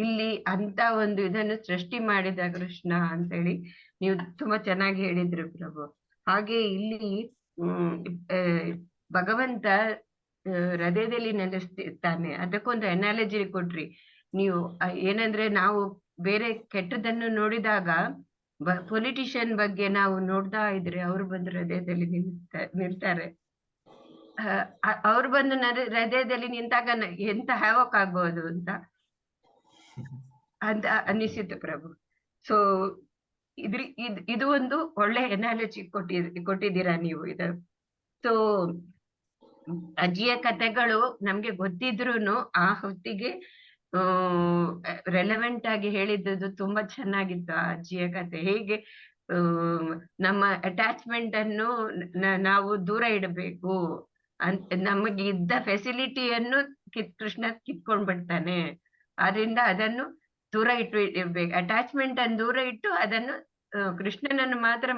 ಇಲ್ಲಿ ಅಂತ ಒಂದು ಇದನ್ನು ಸೃಷ್ಟಿ ಮಾಡಿದ ಕೃಷ್ಣ ಅಂತೇಳಿ ನೀವು ತುಂಬಾ ಚೆನ್ನಾಗಿ ಹೇಳಿದ್ರು ಪ್ರಭು. ಹಾಗೆ ಇಲ್ಲಿ ಭಗವಂತ ಹೃದಯದಲ್ಲಿ ನೆಲೆಸ್ತಿರ್ತಾನೆ. ಅದಕ್ಕೊಂದು ಅನಾಲಜಿ ಕೊಟ್ರಿ ನೀವು. ಏನಂದ್ರೆ ನಾವು ಬೇರೆ ಕೆಟ್ಟದನ್ನು ನೋಡಿದಾಗ ಪೊಲಿಟಿಷಿಯನ್ ಬಗ್ಗೆ ನಾವು ನೋಡ್ತಾ ಇದ್ರೆ ಅವ್ರು ಬಂದು ಹೃದಯದಲ್ಲಿ ನಿಲ್ತಾರೆ. ಅವ್ರು ಬಂದು ಹೃದಯದಲ್ಲಿ ನಿಂತಾಗ ಎಂತ ಹ್ಯಾವಕ್ ಆಗ್ಬೋದು ಅಂತ ಅನಿಸಿತು ಪ್ರಭು. ಸೊ ಇದು ಒಂದು ಒಳ್ಳೆ ಎನಾಲಜಿ ಕೊಟ್ಟಿದ್ದೀರಾ ನೀವು ಇದು. ಸೊ ಅಜ್ಜಿಯ ಕಥೆಗಳು ನಮ್ಗೆ ಗೊತ್ತಿದ್ರುನು ಆ ಹೊತ್ತಿಗೆ ರೆಲೆವೆಂಟ್ ಆಗಿ ಹೇಳಿದ್ದು ತುಂಬಾ ಚೆನ್ನಾಗಿತ್ತು. ಆ ಅಜ್ಜಿಯ ಕಥೆ ಹೇಗೆ ನಮ್ಮ ಅಟ್ಯಾಚ್ಮೆಂಟ್ ಅನ್ನು ನಾವು ದೂರ ಇಡಬೇಕು ಅಂತ, ನಮಗೆ ಇದ್ದ ಫೆಸಿಲಿಟಿಯನ್ನು ಕೃಷ್ಣ ಕಿತ್ಕೊಂಡ್ ಬಿಡ್ತಾನೆ. ಆದ್ರಿಂದ ಅದನ್ನು ದೂರ ಇಡ್ಬೇಕು. ಅಟ್ಯಾಚ್ಮೆಂಟ್ ಅನ್ನು ದೂರ ಇಟ್ಟು ಅದನ್ನು ಕೃಷ್ಣನನ್ನು ಮಾತ್ರ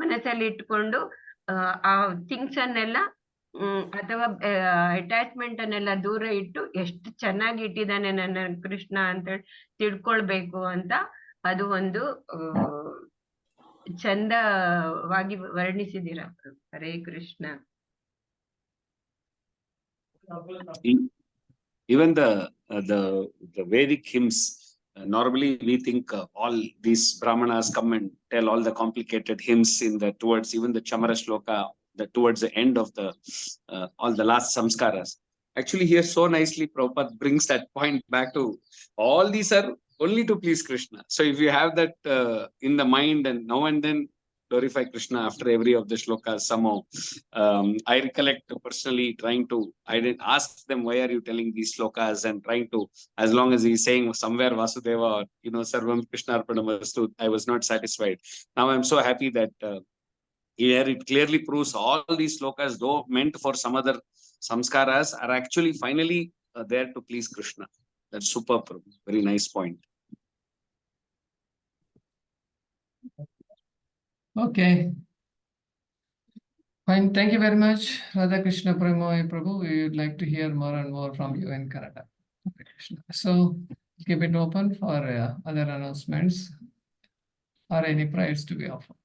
ಮನಸ್ಸಲ್ಲಿ ಇಟ್ಕೊಂಡು ಆ ಥಿಂಗ್ಸ್ ಅನ್ನೆಲ್ಲ ಅಥವಾ ಅಟ್ಯಾಚ್ಮೆಂಟ್ ಅನ್ನೆಲ್ಲ ದೂರ ಇಟ್ಟು ಎಷ್ಟು ಚೆನ್ನಾಗಿ ಇಟ್ಟಿದ್ದಾನೆ ನನ್ನ ಕೃಷ್ಣ ಅಂತ ತಿಳ್ಕೊಳ್ಬೇಕು ಅಂತ ಅದು ಒಂದು ಚಂದವಾಗಿ ವರ್ಣಿಸಿದ್ದೀರ. Hare Krishna. Even the Vedic hymns, normally we think all these brahmanas come and tell all the complicated hymns towards even the Chamara Shloka, towards the end of all the last samskaras. Actually, here so nicely Prabhupada brings that point back to all these are only to please Krishna. So if you have that in the mind, and now and then glorify Krishna after every of the shlokas somehow. I recollect personally I didn't ask them, why are you telling these shlokas, and trying to, as long as he's saying somewhere Vasudeva, Sarvam Krishna Arpanamastu, I was not satisfied. Now I'm so happy that here it clearly proves all these shlokas, though meant for some other samskaras, are actually finally there to please Krishna. That's super, very nice point. Okay. Fine. Thank you very much, Radha Krishna Premoy Prabhu. We would like to hear more and more from you in Kannada. So keep it open for other announcements or any prayers to be offered.